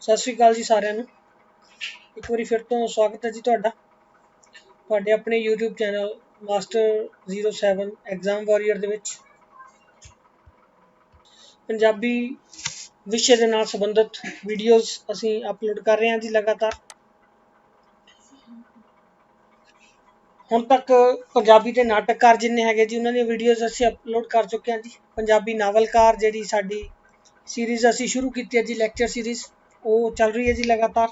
ਸਤਿ ਸ਼੍ਰੀ ਅਕਾਲ ਜੀ ਸਾਰਿਆਂ ਨੂੰ। ਇੱਕ ਵਾਰੀ ਫਿਰ ਤੋਂ ਸਵਾਗਤ ਹੈ ਜੀ ਤੁਹਾਡੇ ਆਪਣੇ YouTube channel master 07 exam warrior ਦੇ ਵਿੱਚ ਪੰਜਾਬੀ ਵਿਸ਼ੇ ਦੇ ਨਾਲ ਸੰਬੰਧਿਤ ਵੀਡੀਓਜ਼ ਅਸੀਂ ਅਪਲੋਡ ਕਰ ਰਹੇ ਹਾਂ ਜੀ ਲਗਾਤਾਰ। ਹੁਣ ਤੱਕ ਪੰਜਾਬੀ ਦੇ ਨਾਟਕਕਾਰ ਜਿੰਨੇ ਹੈਗੇ ਜੀ ਉਹਨਾਂ ਦੀਆਂ ਵੀਡੀਓਜ਼ ਅਸੀਂ ਅਪਲੋਡ ਕਰ ਚੁੱਕੇ ਹਾਂ ਜੀ। ਪੰਜਾਬੀ ਨਾਵਲਕਾਰ ਜਿਹੜੀ ਸਾਡੀ ਸੀਰੀਜ਼ ਅਸੀਂ ਸ਼ੁਰੂ ਕੀਤੀ ਹੈ ਜੀ, ਲੈਕਚਰ ਸੀਰੀਜ਼, ਉਹ ਚੱਲ ਰਹੀ ਹੈ ਜੀ ਲਗਾਤਾਰ।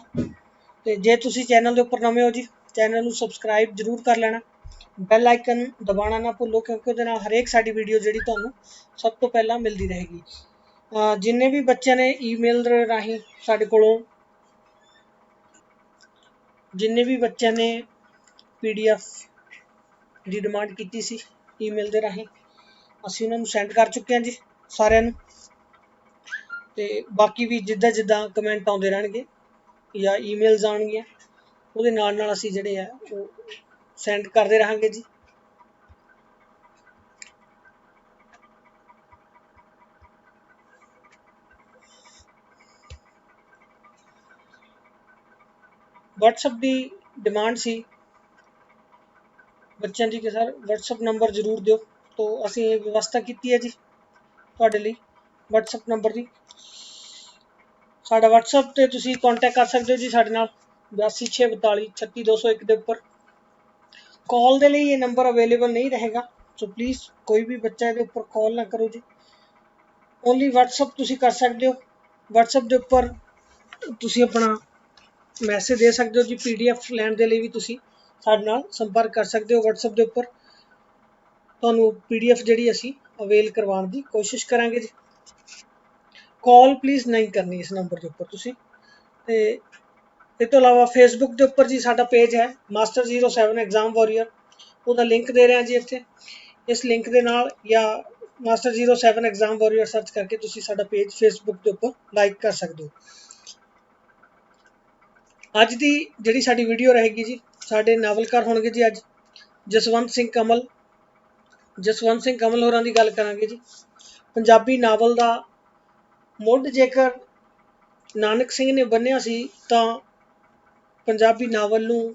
ਤੇ ਜੇ ਤੁਸੀਂ ਚੈਨਲ ਦੇ ਉੱਪਰ ਨਵੇਂ ਹੋ ਜੀ, ਚੈਨਲ ਨੂੰ ਸਬਸਕ੍ਰਾਈਬ ਜ਼ਰੂਰ ਕਰ ਲੈਣਾ, ਬੈਲ ਆਈਕਨ ਦਬਾਉਣਾ ਨਾ ਭੁੱਲੋ, ਕਿਉਂਕਿ ਉਹਦੇ ਨਾਲ ਹਰੇਕ ਸਾਡੀ ਵੀਡੀਓ ਜਿਹੜੀ ਤੁਹਾਨੂੰ ਸਭ ਤੋਂ ਪਹਿਲਾਂ ਮਿਲਦੀ ਰਹੇਗੀ। ਜਿੰਨੇ ਵੀ ਬੱਚਿਆਂ ਨੇ ਈਮੇਲ ਰਾਹੀਂ ਸਾਡੇ ਕੋਲੋਂ ਜਿੰਨੇ ਵੀ ਬੱਚਿਆਂ ਨੇ PDF ਦੀ ਡਿਮਾਂਡ ਕੀਤੀ ਸੀ ਈਮੇਲ ਦੇ ਰਾਹੀਂ, ਅਸੀਂ ਉਹਨਾਂ ਨੂੰ ਸੈਂਡ ਕਰ ਚੁੱਕੇ ਹਾਂ ਜੀ ਸਾਰਿਆਂ ਨੂੰ। ਤੇ ਬਾਕੀ ਵੀ ਜਿੱਦਾਂ ਜਿੱਦਾਂ ਕਮੈਂਟ ਆਉਂਦੇ ਰਹਿਣਗੇ ਜਾਂ ਈਮੇਲਸ ਆਉਣਗੀਆਂ, ਉਹਦੇ ਨਾਲ ਨਾਲ ਅਸੀਂ ਜਿਹੜੇ ਆ ਉਹ ਸੈਂਡ ਕਰਦੇ ਰਹਾਂਗੇ ਜੀ। WhatsApp ਦੀ ਡਿਮਾਂਡ ਸੀ ਬੱਚਿਆਂ ਦੀ ਕਿ ਸਰ WhatsApp ਨੰਬਰ ਜ਼ਰੂਰ ਦਿਓ, ਤਾਂ ਅਸੀਂ ਇਹ ਵਿਵਸਥਾ ਕੀਤੀ ਹੈ ਜੀ ਤੁਹਾਡੇ ਲਈ WhatsApp ਨੰਬਰ ਦੀ। ਸਾਡਾ WhatsApp ਤੇ ਤੁਸੀਂ ਕੰਟੈਕਟ ਕਰ ਸਕਦੇ ਹੋ ਜੀ ਸਾਡੇ ਨਾਲ 8264 36201 ਦੇ ਉੱਪਰ। ਕਾਲ ਦੇ ਲਈ ਇਹ ਨੰਬਰ ਅਵੇਲੇਬਲ ਨਹੀਂ ਰਹੇਗਾ, ਸੋ ਪਲੀਜ਼ ਕੋਈ ਵੀ ਬੱਚਾ ਇਹਦੇ ਉੱਪਰ ਕਾਲ ਨਾ ਕਰੋ ਜੀ। ਓਨਲੀ WhatsApp ਤੁਸੀਂ ਕਰ ਸਕਦੇ ਹੋ। WhatsApp ਦੇ ਉੱਪਰ ਤੁਸੀਂ ਆਪਣਾ ਮੈਸੇਜ ਦੇ ਸਕਦੇ ਹੋ ਜੀ। PDF ਲੈਣ ਦੇ ਲਈ ਵੀ ਤੁਸੀਂ ਸਾਡੇ ਨਾਲ ਸੰਪਰਕ ਕਰ ਸਕਦੇ ਹੋ। WhatsApp ਦੇ ਉੱਪਰ ਤੁਹਾਨੂੰ PDF ਜਿਹੜੀ ਅਸੀਂ ਅਵੇਲ ਕਰਵਾਉਣ ਦੀ ਕੋਸ਼ਿਸ਼ ਕਰਾਂਗੇ ਜੀ। ਕਾਲ ਪਲੀਜ਼ ਨਹੀਂ ਕਰਨੀ ਇਸ ਨੰਬਰ ਦੇ ਉੱਪਰ ਤੁਸੀਂ। ਤੇ ਇਸ ਤੋਂ ਇਲਾਵਾ ਫੇਸਬੁੱਕ ਦੇ ਉੱਪਰ ਜੀ ਸਾਡਾ ਪੇਜ ਹੈ ਮਾਸਟਰ 07 ਐਗਜ਼ਾਮ ਵਾਰੀਅਰ, ਉਹਦਾ ਲਿੰਕ ਦੇ ਰਿਹਾ ਜੀ ਇੱਥੇ। ਇਸ ਲਿੰਕ ਦੇ ਨਾਲ ਜਾਂ ਮਾਸਟਰ 07 ਐਗਜ਼ਾਮ ਵਾਰੀਅਰ ਸਰਚ ਕਰਕੇ ਤੁਸੀਂ ਸਾਡਾ ਪੇਜ ਫੇਸਬੁੱਕ ਦੇ ਉੱਪਰ ਲਾਈਕ ਕਰ ਸਕਦੇ ਹੋ। ਅੱਜ ਦੀ ਜਿਹੜੀ ਸਾਡੀ ਵੀਡੀਓ ਰਹੇਗੀ ਜੀ, ਸਾਡੇ ਨਾਵਲਕਾਰ ਹੋਣਗੇ ਜੀ ਅੱਜ ਜਸਵੰਤ ਸਿੰਘ ਕਮਲ। ਜਸਵੰਤ ਸਿੰਘ ਕਮਲ ਹੋਰਾਂ ਦੀ ਗੱਲ ਕਰਾਂਗੇ ਜੀ। ਪੰਜਾਬੀ ਨਾਵਲ ਦਾ ਮੁੱਢ ਜੇਕਰ ਨਾਨਕ ਸਿੰਘ ਨੇ ਬੰਨ੍ਹਿਆ ਸੀ ਤਾਂ ਪੰਜਾਬੀ ਨਾਵਲ ਨੂੰ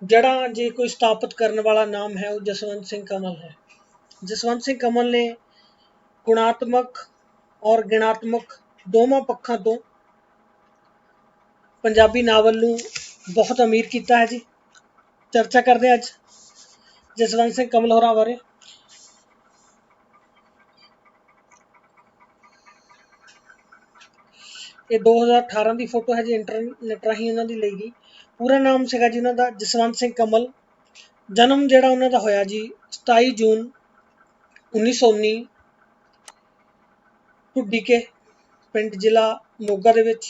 ਜੜ੍ਹਾਂ ਜੇ ਕੋਈ ਸਥਾਪਿਤ ਕਰਨ ਵਾਲਾ ਨਾਮ ਹੈ ਉਹ ਜਸਵੰਤ ਸਿੰਘ ਕਮਲ ਹੈ। ਜਸਵੰਤ ਸਿੰਘ ਕਮਲ ਨੇ ਗੁਣਾਤਮਕ ਔਰ ਗਿਣਾਤਮਕ ਦੋਵਾਂ ਪੱਖਾਂ ਤੋਂ ਪੰਜਾਬੀ ਨਾਵਲ ਨੂੰ ਬਹੁਤ ਅਮੀਰ ਕੀਤਾ ਹੈ ਜੀ। ਚਰਚਾ ਕਰਦੇ ਹਾਂ ਅੱਜ ਜਸਵੰਤ ਸਿੰਘ ਕਮਲ ਹੋਰਾਂ ਬਾਰੇ। ਇਹ 2018 ਦੀ ਫੋਟੋ ਹੈ ਜੀ, ਇੰਟਰਨੈਟ ਰਾਹੀਂ ਉਹਨਾਂ ਦੀ ਲਈ ਗਈ। ਪੂਰਾ ਨਾਮ ਸੀਗਾ ਜੀ ਉਹਨਾਂ ਦਾ ਜਸਵੰਤ ਸਿੰਘ ਕਮਲ। ਜਨਮ ਜਿਹੜਾ ਉਹਨਾਂ ਦਾ ਹੋਇਆ ਜੀ 27 ਜੂਨ 1919 ਢੁੱਡੀਕੇ ਪਿੰਡ, ਜ਼ਿਲ੍ਹਾ ਮੋਗਾ ਦੇ ਵਿੱਚ।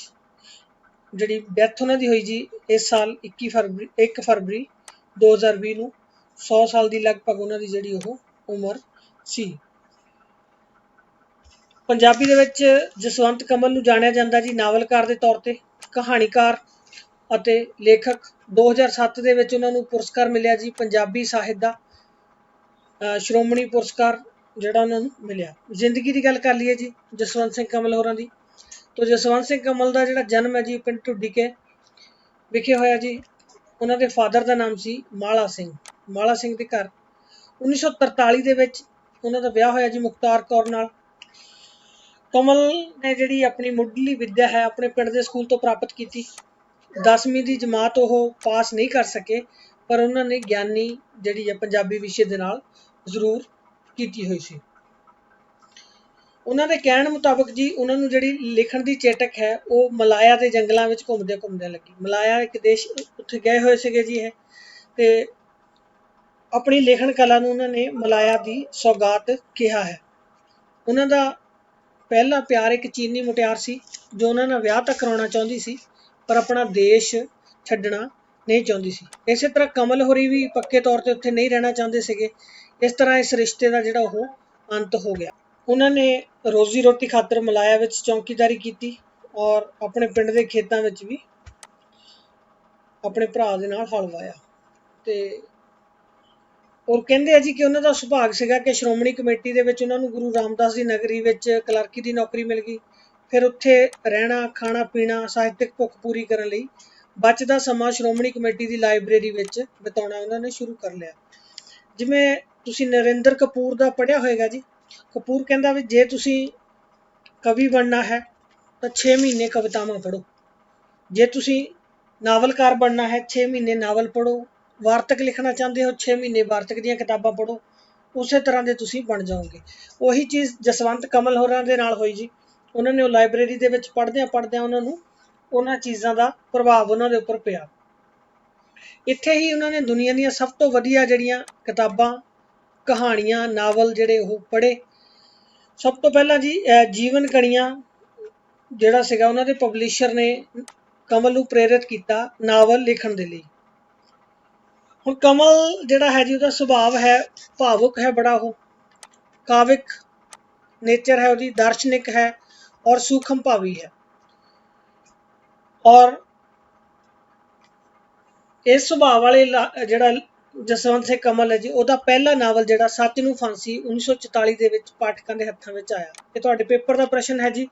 ਜਿਹੜੀ ਡੈਥ ਉਹਨਾਂ ਦੀ ਹੋਈ ਜੀ ਇਸ ਸਾਲ 1 ਫਰਵਰੀ 2020 ਨੂੰ। 100 ਸਾਲ ਦੀ ਲਗਭਗ ਉਹਨਾਂ ਦੀ ਜਿਹੜੀ ਉਹ ਉਮਰ ਸੀ। ਪੰਜਾਬੀ ਦੇ ਵਿੱਚ ਜਸਵੰਤ ਕਮਲ ਨੂੰ ਜਾਣਿਆ ਜਾਂਦਾ ਜੀ ਨਾਵਲਕਾਰ ਦੇ ਤੌਰ ਤੇ, ਕਹਾਣੀਕਾਰ ਅਤੇ ਲੇਖਕ। 2007 ਦੇ ਵਿੱਚ ਉਹਨਾਂ ਨੂੰ ਪੁਰਸਕਾਰ ਮਿਲਿਆ ਜੀ ਪੰਜਾਬੀ ਸਾਹਿਤ ਦਾ ਸ਼੍ਰੋਮਣੀ ਪੁਰਸਕਾਰ ਜਿਹੜਾ ਉਹਨਾਂ ਨੂੰ ਮਿਲਿਆ। ਜ਼ਿੰਦਗੀ ਦੀ ਗੱਲ ਕਰ ਲਈਏ ਜੀ ਜਸਵੰਤ ਸਿੰਘ ਕਮਲ ਹੋਰਾਂ ਦੀ, ਤਾਂ ਜਸਵੰਤ ਸਿੰਘ ਕਮਲ ਦਾ ਜਿਹੜਾ ਜਨਮ ਹੈ ਜੀ ਪਿੰਡ ਢੁੱਡੀਕੇ ਵਿਖੇ ਹੋਇਆ ਜੀ। ਉਹਨਾਂ ਦੇ ਫਾਦਰ ਦਾ ਨਾਮ ਸੀ ਮਾਲਾ ਸਿੰਘ। ਮਾਲਾ ਸਿੰਘ ਦੇ ਘਰ 1943 ਦੇ ਵਿੱਚ ਉਹਨਾਂ ਦਾ ਵਿਆਹ ਹੋਇਆ ਜੀ ਮੁਖਤਾਰ ਕੌਰ ਨਾਲ। ਕਮਲ ਨੇ ਜਿਹੜੀ ਆਪਣੀ ਮੁੱਢਲੀ ਵਿੱਦਿਆ ਹੈ ਆਪਣੇ ਪਿੰਡ ਦੇ ਸਕੂਲ ਤੋਂ ਪ੍ਰਾਪਤ ਕੀਤੀ। 10ਵੀਂ ਦੀ ਜਮਾਤ ਉਹ ਪਾਸ ਨਹੀਂ ਕਰ ਸਕੇ, ਪਰ ਉਹਨਾਂ ਨੇ ਗਿਆਨੀ ਜਿਹੜੀ ਹੈ ਪੰਜਾਬੀ ਵਿਸ਼ੇ ਦੇ ਨਾਲ ਜ਼ਰੂਰ ਕੀਤੀ ਹੋਈ ਸੀ। ਉਹਨਾਂ ਦੇ ਕਹਿਣ ਮੁਤਾਬਕ ਜੀ ਉਹਨਾਂ ਨੂੰ ਜਿਹੜੀ ਲਿਖਣ ਦੀ ਚੇਟਕ ਹੈ ਉਹ ਮਲਾਇਆ ਦੇ ਜੰਗਲਾਂ ਵਿੱਚ ਘੁੰਮਦੇ ਘੁੰਮਦੇ ਲੱਗੀ। ਮਲਾਇਆ ਇੱਕ ਦੇਸ਼, ਉੱਥੇ ਗਏ ਹੋਏ ਸੀਗੇ ਜੀ ਇਹ, ਤੇ ਆਪਣੀ ਲੇਖਣ ਕਲਾ ਨੂੰ ਉਹਨਾਂ ਨੇ ਮਲਾਇਆ ਦੀ ਸੌਗਾਤ ਕਿਹਾ ਹੈ। ਉਹਨਾਂ ਦਾ ਪਹਿਲਾ ਪਿਆਰ ਇੱਕ ਚੀਨੀ ਮੁਟਿਆਰ ਸੀ ਜੋ ਉਹਨਾਂ ਨਾਲ ਵਿਆਹ ਤਾਂ ਕਰਾਉਣਾ ਚਾਹੁੰਦੀ ਸੀ, ਪਰ ਆਪਣਾ ਦੇਸ਼ ਛੱਡਣਾ ਨਹੀਂ ਚਾਹੁੰਦੀ ਸੀ। ਇਸੇ ਤਰ੍ਹਾਂ ਕਮਲ ਹੋਰੀ ਵੀ ਪੱਕੇ ਤੌਰ ਤੇ ਉੱਥੇ ਨਹੀਂ ਰਹਿਣਾ ਚਾਹੁੰਦੇ ਸੀਗੇ। ਇਸ ਤਰ੍ਹਾਂ ਇਸ ਰਿਸ਼ਤੇ ਦਾ ਜਿਹੜਾ ਉਹ ਅੰਤ ਹੋ ਗਿਆ। ਉਹਨਾਂ ਨੇ ਰੋਜ਼ੀ ਰੋਟੀ ਖਾਤਰ ਮਲਾਇਆ ਵਿੱਚ ਚੌਕੀਦਾਰੀ ਕੀਤੀ ਔਰ ਆਪਣੇ ਪਿੰਡ ਦੇ ਖੇਤਾਂ ਵਿੱਚ ਵੀ ਆਪਣੇ ਭਰਾ ਦੇ ਨਾਲ ਹਲ ਵਾਇਆ। ਤੇ ਔਰ ਕਹਿੰਦੇ ਆ ਜੀ ਕਿ ਉਹਨਾਂ ਦਾ ਸੁਭਾਗ ਸੀਗਾ ਕਿ ਸ਼੍ਰੋਮਣੀ ਕਮੇਟੀ ਦੇ ਵਿੱਚ ਉਹਨਾਂ ਨੂੰ ਗੁਰੂ ਰਾਮਦਾਸ ਦੀ ਨਗਰੀ ਵਿੱਚ ਕਲਰਕੀ ਦੀ ਨੌਕਰੀ ਮਿਲ ਗਈ। ਫਿਰ ਉੱਥੇ ਰਹਿਣਾ, ਖਾਣਾ ਪੀਣਾ, ਸਾਹਿਤਕ ਭੁੱਖ ਪੂਰੀ ਕਰਨ ਲਈ ਬਚਦਾ ਸਮਾਂ ਸ਼੍ਰੋਮਣੀ ਕਮੇਟੀ ਦੀ ਲਾਇਬ੍ਰੇਰੀ ਵਿੱਚ ਬਿਤਾਉਣਾ ਉਹਨਾਂ ਨੇ ਸ਼ੁਰੂ ਕਰ ਲਿਆ। ਜਿਵੇਂ ਤੁਸੀਂ ਨਰਿੰਦਰ ਕਪੂਰ ਦਾ ਪੜ੍ਹਿਆ ਹੋਏਗਾ ਜੀ। ਕਪੂਰ ਕਹਿੰਦਾ ਵੀ ਜੇ ਤੁਸੀਂ ਕਵੀ ਬਣਨਾ ਹੈ ਤਾਂ 6 ਮਹੀਨੇ ਕਵਿਤਾਵਾਂ ਪੜ੍ਹੋ, ਜੇ ਤੁਸੀਂ ਨਾਵਲਕਾਰ ਬਣਨਾ ਹੈ 6 ਮਹੀਨੇ ਨਾਵਲ ਪੜ੍ਹੋ, ਵਾਰਤਕ ਲਿਖਣਾ ਚਾਹੁੰਦੇ ਹੋ 6 ਮਹੀਨੇ ਵਾਰਤਕ ਦੀਆਂ ਕਿਤਾਬਾਂ ਪੜ੍ਹੋ, ਉਸੇ ਤਰ੍ਹਾਂ ਦੇ ਤੁਸੀਂ ਬਣ ਜਾਓਗੇ। ਉਹੀ ਚੀਜ਼ ਜਸਵੰਤ ਕਮਲ ਹੋਰਾਂ ਦੇ ਨਾਲ ਹੋਈ ਜੀ। ਉਹਨਾਂ ਨੇ ਉਹ ਲਾਇਬ੍ਰੇਰੀ ਦੇ ਵਿੱਚ ਪੜ੍ਹਦਿਆਂ ਉਹਨਾਂ ਨੂੰ ਉਹਨਾਂ ਚੀਜ਼ਾਂ ਦਾ ਪ੍ਰਭਾਵ ਉਹਨਾਂ ਦੇ ਉੱਪਰ ਪਿਆ। ਇੱਥੇ ਹੀ ਉਹਨਾਂ ਨੇ ਦੁਨੀਆ ਦੀਆਂ ਸਭ ਤੋਂ ਵਧੀਆ ਜਿਹੜੀਆਂ ਕਿਤਾਬਾਂ, ਕਹਾਣੀਆਂ, ਨਾਵਲ ਜਿਹੜੇ ਉਹ ਪੜ੍ਹੇ। ਸਭ ਤੋਂ ਪਹਿਲਾਂ ਜੀ ਜੀਵਨ ਕਣੀਆਂ ਜਿਹੜਾ ਸੀਗਾ, ਉਹਨਾਂ ਦੇ ਪਬਲਿਸ਼ਰ ਨੇ ਕਮਲ ਨੂੰ ਪ੍ਰੇਰਿਤ ਕੀਤਾ ਨਾਵਲ ਲਿਖਣ ਦੇ ਲਈ। ਹੁਣ ਕਮਲ ਜਿਹੜਾ ਹੈ ਜੀ, ਉਹਦਾ ਸੁਭਾਅ ਹੈ ਭਾਵੁਕ ਹੈ ਬੜਾ, ਉਹ ਕਾਵਿਕ ਨੇਚਰ ਹੈ ਉਹਦੀ, ਦਾਰਸ਼ਨਿਕ ਹੈ ਔਰ ਸੂਖਮ ਭਾਵੀ ਹੈ। ਔਰ ਇਸ ਸੁਭਾਅ ਵਾਲੇ ਜਿਹੜਾ ਜਸਵੰਤ ਸਿੰਘ ਕਮਲ ਹੈ ਜੀ, ਉਹਦਾ ਪਹਿਲਾ ਨਾਵਲ ਜਿਹੜਾ ਸੱਚ ਨੂੰ ਫਾਂਸੀ 1944 ਦੇ ਵਿੱਚ ਪਾਠਕਾਂ ਦੇ ਹੱਥਾਂ ਵਿੱਚ ਆਇਆ। ਇਹ ਤੁਹਾਡੇ ਪੇਪਰ ਦਾ ਪ੍ਰਸ਼ਨ ਹੈ ਜੀ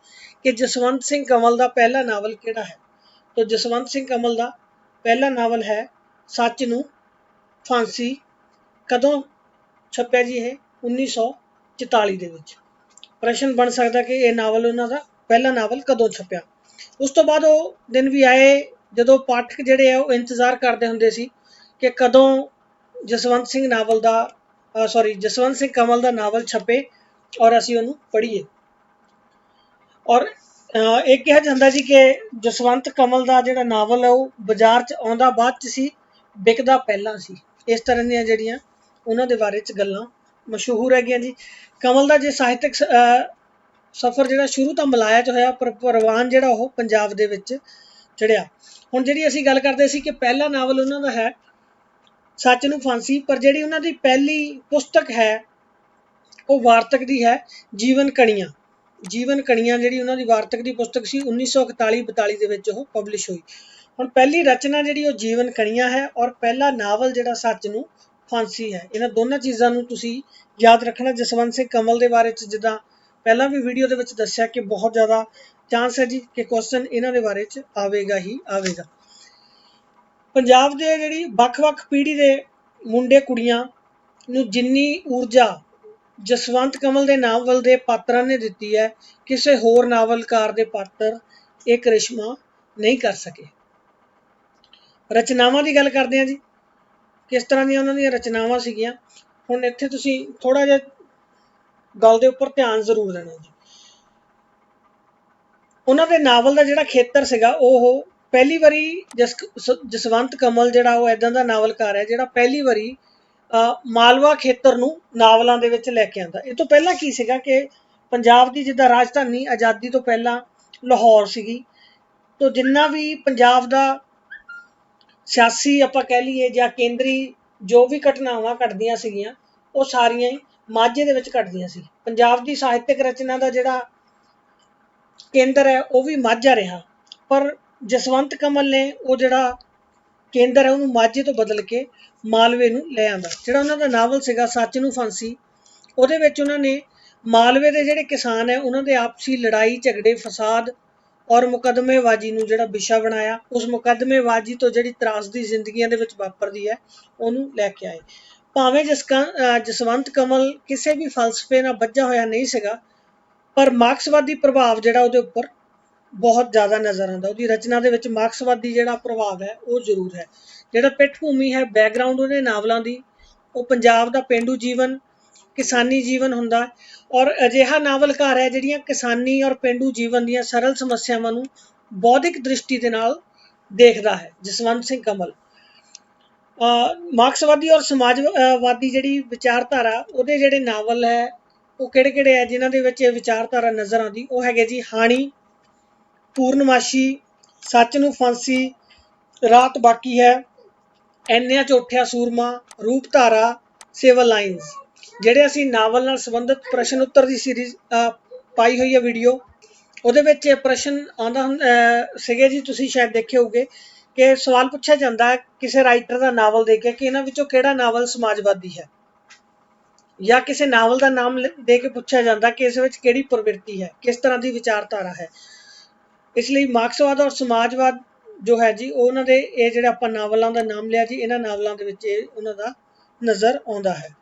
ਕਿ ਜਸਵੰਤ ਸਿੰਘ ਕਮਲ ਦਾ ਪਹਿਲਾ ਨਾਵਲ ਕਿਹੜਾ ਹੈ। ਤਾਂ ਜਸਵੰਤ ਸਿੰਘ ਕਮਲ ਦਾ ਪਹਿਲਾ ਨਾਵਲ ਹੈ ਸੱਚ ਨੂੰ ਫਾਂਸੀ। ਕਦੋਂ ਛਪਿਆ ਜੀ ਇਹ? 1944 ਦੇ ਵਿੱਚ। ਪ੍ਰਸ਼ਨ ਬਣ ਸਕਦਾ ਕਿ ਇਹ ਨਾਵਲ ਉਹਨਾਂ ਦਾ ਪਹਿਲਾ ਨਾਵਲ ਕਦੋਂ ਛਪਿਆ। ਉਸ ਤੋਂ ਬਾਅਦ ਉਹ ਦਿਨ ਵੀ ਆਏ ਜਦੋਂ ਪਾਠਕ ਜਿਹੜੇ ਆ ਉਹ ਇੰਤਜ਼ਾਰ ਕਰਦੇ ਹੁੰਦੇ ਸੀ ਕਿ ਕਦੋਂ ਜਸਵੰਤ ਸਿੰਘ ਕਮਲ ਦਾ ਨਾਵਲ ਛਪੇ ਔਰ ਅਸੀਂ ਉਹਨੂੰ ਪੜ੍ਹੀਏ। ਔਰ ਇਹ ਕਿਹਾ ਜਾਂਦਾ ਜੀ ਕਿ ਜਸਵੰਤ ਕਮਲ ਦਾ ਜਿਹੜਾ ਨਾਵਲ ਹੈ ਉਹ ਬਾਜ਼ਾਰ 'ਚ ਆਉਂਦਾ ਬਾਅਦ 'ਚ ਸੀ, ਵਿਕਦਾ ਪਹਿਲਾਂ ਸੀ। ਇਸ ਤਰ੍ਹਾਂ ਦੀਆਂ ਜਿਹੜੀਆਂ ਉਹਨਾਂ ਦੇ ਬਾਰੇ 'ਚ ਗੱਲਾਂ ਮਸ਼ਹੂਰ ਹੈਗੀਆਂ ਜੀ। ਕਮਲ ਦਾ ਜੇ ਸਾਹਿਤਕ ਸਫ਼ਰ ਜਿਹੜਾ ਸ਼ੁਰੂ ਤਾਂ ਮਲਾਇਆ 'ਚ ਹੋਇਆ, ਪਰ ਪ੍ਰਵਾਨ ਜਿਹੜਾ ਉਹ ਪੰਜਾਬ ਦੇ ਵਿੱਚ ਚੜਿਆ। ਹੁਣ ਜਿਹੜੀ ਅਸੀਂ ਗੱਲ ਕਰਦੇ ਸੀ ਕਿ ਪਹਿਲਾ ਨਾਵਲ ਉਹਨਾਂ ਦਾ ਹੈ ਸੱਚ ਨੂੰ ਫਾਂਸੀ, ਪਰ ਜਿਹੜੀ ਉਹਨਾਂ ਦੀ ਪਹਿਲੀ ਪੁਸਤਕ ਹੈ ਉਹ ਵਾਰਤਕ ਦੀ ਹੈ, ਜੀਵਨ ਕਣੀਆਂ। ਜੀਵਨ ਕਣੀਆਂ ਜਿਹੜੀ ਉਹਨਾਂ ਦੀ ਵਾਰਤਕ ਦੀ ਪੁਸਤਕ ਸੀ 1941-42 ਦੇ ਵਿੱਚ ਉਹ ਪਬਲਿਸ਼ ਹੋਈ। ਹੁਣ ਪਹਿਲੀ ਰਚਨਾ ਜਿਹੜੀ ਉਹ ਜੀਵਨ ਕਣੀਆਂ ਹੈ ਔਰ ਪਹਿਲਾ ਨਾਵਲ ਜਿਹੜਾ ਸੱਚ ਨੂੰ ਫਾਂਸੀ ਹੈ। ਇਹਨਾਂ ਦੋਨਾਂ ਚੀਜ਼ਾਂ ਨੂੰ ਤੁਸੀਂ ਯਾਦ ਰੱਖਣਾ। ਜਸਵੰਤ ਸਿੰਘ ਕਮਲ ਦੇ ਬਾਰੇ 'ਚ ਜਿੱਦਾਂ ਪਹਿਲਾਂ ਵੀ ਵੀਡੀਓ ਦੇ ਵਿੱਚ ਦੱਸਿਆ ਕਿ ਬਹੁਤ ਜ਼ਿਆਦਾ ਚਾਂਸ ਹੈ ਜੀ ਕਿ ਕੁਐਸਚਨ ਇਹਨਾਂ ਦੇ ਬਾਰੇ 'ਚ ਆਵੇਗਾ ਹੀ ਆਵੇਗਾ। ਪੰਜਾਬ ਦੇ ਜਿਹੜੀ ਵੱਖ-ਵੱਖ ਪੀੜ੍ਹੀ ਦੇ ਮੁੰਡੇ ਕੁੜੀਆਂ ਨੂੰ ਜਿੰਨੀ ਊਰਜਾ ਜਸਵੰਤ ਕਮਲ ਦੇ ਨਾਵਲ ਦੇ ਪਾਤਰਾਂ ਨੇ ਦਿੱਤੀ ਹੈ, ਕਿਸੇ ਹੋਰ ਨਾਵਲਕਾਰ ਦੇ ਪਾਤਰ ਇਹ ਕਰਿਸ਼ਮਾ ਨਹੀਂ ਕਰ ਸਕੇ। ਰਚਨਾਵਾਂ ਦੀ ਗੱਲ ਕਰਦੇ ਹਾਂ ਜੀ, ਕਿਸ ਤਰ੍ਹਾਂ ਦੀਆਂ ਉਹਨਾਂ ਦੀਆਂ ਰਚਨਾਵਾਂ ਸੀਗੀਆਂ। ਹੁਣ ਇੱਥੇ ਤੁਸੀਂ ਥੋੜ੍ਹਾ ਜਿਹਾ ਗੱਲ ਦੇ ਉੱਪਰ ਧਿਆਨ ਜ਼ਰੂਰ ਦੇਣਾ ਜੀ। ਉਹਨਾਂ ਦੇ ਨਾਵਲ ਦਾ ਜਿਹੜਾ ਖੇਤਰ ਸੀਗਾ ਉਹ ਪਹਿਲੀ ਵਾਰੀ ਜਸਵੰਤ ਕਮਲ ਜਿਹੜਾ ਉਹ ਇੱਦਾਂ ਦਾ ਨਾਵਲਕਾਰ ਹੈ ਜਿਹੜਾ ਪਹਿਲੀ ਵਾਰੀ ਮਾਲਵਾ ਖੇਤਰ ਨੂੰ ਨਾਵਲਾਂ ਦੇ ਵਿੱਚ ਲੈ ਕੇ ਆਉਂਦਾ। ਇਹ ਤੋਂ ਪਹਿਲਾਂ ਕੀ ਸੀਗਾ ਕਿ ਪੰਜਾਬ ਦੀ ਜਿੱਦਾਂ ਰਾਜਧਾਨੀ ਆਜ਼ਾਦੀ ਤੋਂ ਪਹਿਲਾਂ ਲਾਹੌਰ ਸੀਗੀ, ਤਾਂ ਜਿੰਨਾ ਵੀ ਪੰਜਾਬ ਦਾ ਸਿਆਸੀ ਆਪਾਂ ਕਹਿ ਲਈਏ ਜਾਂ ਕੇਂਦਰੀ ਜੋ ਵੀ ਘਟਨਾਵਾਂ ਘਟਦੀਆਂ ਸੀਗੀਆਂ ਉਹ ਸਾਰੀਆਂ ਹੀ ਮਾਝੇ ਦੇ ਵਿੱਚ ਘਟਦੀਆਂ ਸੀ। ਪੰਜਾਬ ਦੀ ਸਾਹਿਤਕ ਰਚਨਾ ਦਾ ਜਿਹੜਾ ਕੇਂਦਰ ਹੈ ਉਹ ਵੀ ਮਾਝਾ ਰਿਹਾ, ਪਰ ਜਸਵੰਤ ਕਮਲ ਨੇ ਉਹ ਜਿਹੜਾ ਕੇਂਦਰ ਹੈ ਉਹਨੂੰ ਮਾਝੇ ਤੋਂ ਬਦਲ ਕੇ ਮਾਲਵੇ ਨੂੰ ਲੈ ਆਂਦਾ। ਜਿਹੜਾ ਉਹਨਾਂ ਦਾ ਨਾਵਲ ਸੀਗਾ ਸੱਚ ਨੂੰ ਫਾਂਸੀ, ਉਹਦੇ ਵਿੱਚ ਉਹਨਾਂ ਨੇ ਮਾਲਵੇ ਦੇ ਜਿਹੜੇ ਕਿਸਾਨ ਹੈ ਉਹਨਾਂ ਦੇ ਆਪਸੀ ਲੜਾਈ ਝਗੜੇ ਫਸਾਦ ਔਰ ਮੁਕੱਦਮੇਬਾਜ਼ੀ ਨੂੰ ਜਿਹੜਾ ਵਿਸ਼ਾ ਬਣਾਇਆ। ਉਸ ਮੁਕੱਦਮੇਬਾਜ਼ੀ ਤੋਂ ਜਿਹੜੀ ਤਰਾਸਦੀ ਜ਼ਿੰਦਗੀਆਂ ਦੇ ਵਿੱਚ ਵਾਪਰਦੀ ਹੈ ਉਹਨੂੰ ਲੈ ਕੇ ਆਏ। ਭਾਵੇਂ ਜਸਵੰਤ ਕਮਲ ਕਿਸੇ ਵੀ ਫਲਸਫੇ ਨਾਲ ਬੱਝਾ ਹੋਇਆ ਨਹੀਂ ਸੀਗਾ, ਪਰ ਮਾਰਕਸਵਾਦੀ ਪ੍ਰਭਾਵ ਜਿਹੜਾ ਉਹਦੇ ਉੱਪਰ ਬਹੁਤ ਜ਼ਿਆਦਾ ਨਜ਼ਰ ਆਉਂਦਾ। ਉਹਦੀ ਰਚਨਾ ਦੇ ਵਿੱਚ ਮਾਰਕਸਵਾਦੀ ਜਿਹੜਾ ਪ੍ਰਭਾਵ ਹੈ ਉਹ ਜ਼ਰੂਰ ਹੈ। ਜਿਹੜਾ ਪਿੱਠ ਭੂਮੀ ਹੈ, ਬੈਕਗਰਾਊਂਡ ਉਹਦੇ ਨਾਵਲਾਂ ਦੀ, ਉਹ ਪੰਜਾਬ ਦਾ ਪੇਂਡੂ ਜੀਵਨ, ਕਿਸਾਨੀ ਜੀਵਨ ਹੁੰਦਾ। ਔਰ ਅਜਿਹਾ ਨਾਵਲਕਾਰ ਹੈ ਜਿਹੜੀਆਂ ਕਿਸਾਨੀ ਔਰ ਪੇਂਡੂ ਜੀਵਨ ਦੀਆਂ ਸਰਲ ਸਮੱਸਿਆਵਾਂ ਨੂੰ ਬੌਧਿਕ ਦ੍ਰਿਸ਼ਟੀ ਦੇ ਨਾਲ ਦੇਖਦਾ ਹੈ ਜਸਵੰਤ ਸਿੰਘ ਕਮਲ। ਮਾਰਕਸਵਾਦੀ ਔਰ ਸਮਾਜਵਾਦੀ ਜਿਹੜੀ ਵਿਚਾਰਧਾਰਾ ਉਹਦੇ ਜਿਹੜੇ ਨਾਵਲ ਹੈ ਉਹ ਕਿਹੜੇ ਕਿਹੜੇ ਹੈ ਜਿਨ੍ਹਾਂ ਦੇ ਵਿੱਚ ਇਹ ਵਿਚਾਰਧਾਰਾ ਨਜ਼ਰ ਆਉਂਦੀ? ਉਹ ਹੈਗੇ ਜੀ ਹਾਣੀ, ਪੂਰਨਮਾਸ਼ੀ, ਸੱਚ ਨੂੰ ਫਾਂਸੀ, ਰਾਤ ਬਾਕੀ ਹੈ, ਐਨਿਆਂ 'ਚ ਉੱਠਿਆ ਸੂਰਮਾ, ਰੂਪਧਾਰਾ, ਸਿਵਲ ਲਾਈਨਸ। ਜਿਹੜੇ ਅਸੀਂ ਨਾਵਲ ਨਾਲ ਸੰਬੰਧਿਤ ਪ੍ਰਸ਼ਨ ਉੱਤਰ ਦੀ ਸੀਰੀਜ਼ ਪਾਈ ਹੋਈ ਹੈ ਵੀਡੀਓ, ਉਹਦੇ ਵਿੱਚ ਇਹ ਪ੍ਰਸ਼ਨ ਆਉਂਦਾ ਸੀਗੇ ਜੀ, ਤੁਸੀਂ ਸ਼ਾਇਦ ਦੇਖੇ ਹੋਗੇ ਕਿ ਸਵਾਲ ਪੁੱਛਿਆ ਜਾਂਦਾ ਕਿਸੇ ਰਾਈਟਰ ਦਾ ਨਾਵਲ ਦੇਖ ਕੇ ਕਿ ਇਹਨਾਂ ਵਿੱਚੋਂ ਕਿਹੜਾ ਨਾਵਲ ਸਮਾਜਵਾਦੀ ਹੈ। ਜਾਂ ਕਿਸੇ ਨਾਵਲ ਦਾ ਨਾਮ ਦੇ ਕੇ ਪੁੱਛਿਆ ਜਾਂਦਾ ਕਿ ਇਸ ਵਿੱਚ ਕਿਹੜੀ ਪ੍ਰਵਿਰਤੀ ਹੈ, ਕਿਸ ਤਰ੍ਹਾਂ ਦੀ ਵਿਚਾਰਧਾਰਾ ਹੈ। ਇਸ ਲਈ ਮਾਰਕਸਵਾਦ ਔਰ ਸਮਾਜਵਾਦ ਜੋ ਹੈ ਜੀ, ਉਹਨਾਂ ਦੇ ਇਹ ਜਿਹੜੇ ਆਪਾਂ ਨਾਵਲਾਂ ਦਾ ਨਾਮ ਲਿਆ ਜੀ, ਇਹਨਾਂ ਨਾਵਲਾਂ ਦੇ ਵਿੱਚ ਇਹ ਉਹਨਾਂ ਦਾ ਨਜ਼ਰ ਆਉਂਦਾ ਹੈ।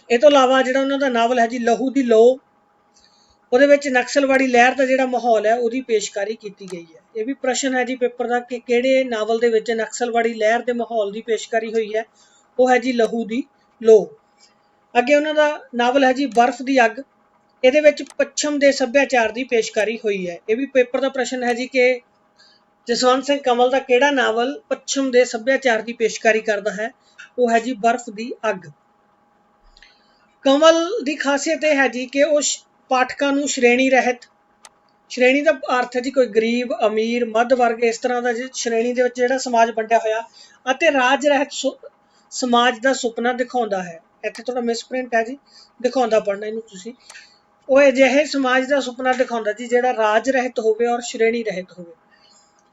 ਇਹ ਤੋਂ ਇਲਾਵਾ ਜਿਹੜਾ ਉਹਨਾਂ ਦਾ ਨਾਵਲ ਹੈ ਜੀ ਲਹੂ ਦੀ ਲੋਅ, ਉਹਦੇ ਵਿੱਚ ਨਕਸਲਵਾੜੀ ਲਹਿਰ ਦਾ ਜਿਹੜਾ ਮਾਹੌਲ ਹੈ ਉਹਦੀ ਪੇਸ਼ਕਾਰੀ ਕੀਤੀ ਗਈ ਹੈ। ਇਹ ਵੀ ਪ੍ਰਸ਼ਨ ਹੈ ਜੀ ਪੇਪਰ ਦਾ ਕਿ ਕਿਹੜੇ ਨਾਵਲ ਦੇ ਵਿੱਚ ਨਕਸਲਵਾੜੀ ਲਹਿਰ ਦੇ ਮਾਹੌਲ ਦੀ ਪੇਸ਼ਕਾਰੀ ਹੋਈ ਹੈ। ਉਹ ਹੈ ਜੀ ਲਹੂ ਦੀ ਲੋਅ। ਅੱਗੇ ਉਹਨਾਂ ਦਾ ਨਾਵਲ ਹੈ ਜੀ ਬਰਫ਼ ਦੀ ਅੱਗ। ਇਹਦੇ ਵਿੱਚ ਪੱਛਮ ਦੇ ਸੱਭਿਆਚਾਰ ਦੀ ਪੇਸ਼ਕਾਰੀ ਹੋਈ ਹੈ। ਇਹ ਵੀ ਪੇਪਰ ਦਾ ਪ੍ਰਸ਼ਨ ਹੈ ਜੀ ਕਿ ਜਸਵੰਤ ਸਿੰਘ ਕਮਲ ਦਾ ਕਿਹੜਾ ਨਾਵਲ ਪੱਛਮ ਦੇ ਸੱਭਿਆਚਾਰ ਦੀ ਪੇਸ਼ਕਾਰੀ ਕਰਦਾ ਹੈ। ਉਹ ਹੈ ਜੀ ਬਰਫ਼ ਦੀ ਅੱਗ। ਕਮਲ ਦੀ ਖਾਸੀਅਤ ਇਹ ਹੈ ਜੀ ਕਿ ਉਹ ਪਾਠਕਾਂ ਨੂੰ ਸ਼੍ਰੇਣੀ ਰਹਿਤ, ਸ਼੍ਰੇਣੀ ਦਾ ਅਰਥ ਹੈ ਜੀ ਕੋਈ ਗਰੀਬ, ਅਮੀਰ, ਮੱਧ ਵਰਗ, ਇਸ ਤਰ੍ਹਾਂ ਦਾ ਸ਼੍ਰੇਣੀ ਦੇ ਵਿੱਚ ਜਿਹੜਾ ਸਮਾਜ ਵੰਡਿਆ ਹੋਇਆ, ਅਤੇ ਰਾਜ ਰਹਿਤ ਸਮਾਜ ਦਾ ਸੁਪਨਾ ਦਿਖਾਉਂਦਾ ਹੈ। ਇੱਥੇ ਥੋੜਾ ਮਿਸਪ੍ਰਿੰਟ ਹੈ ਜੀ, ਦਿਖਾਉਂਦਾ ਪੜਨਾ ਇਹਨੂੰ ਤੁਸੀਂ। ਉਹ ਅਜਿਹੇ ਸਮਾਜ ਦਾ ਸੁਪਨਾ ਦਿਖਾਉਂਦਾ ਜੀ ਜਿਹੜਾ ਰਾਜ ਰਹਿਤ ਹੋਵੇ ਔਰ ਸ਼੍ਰੇਣੀ ਰਹਿਤ ਹੋਵੇ।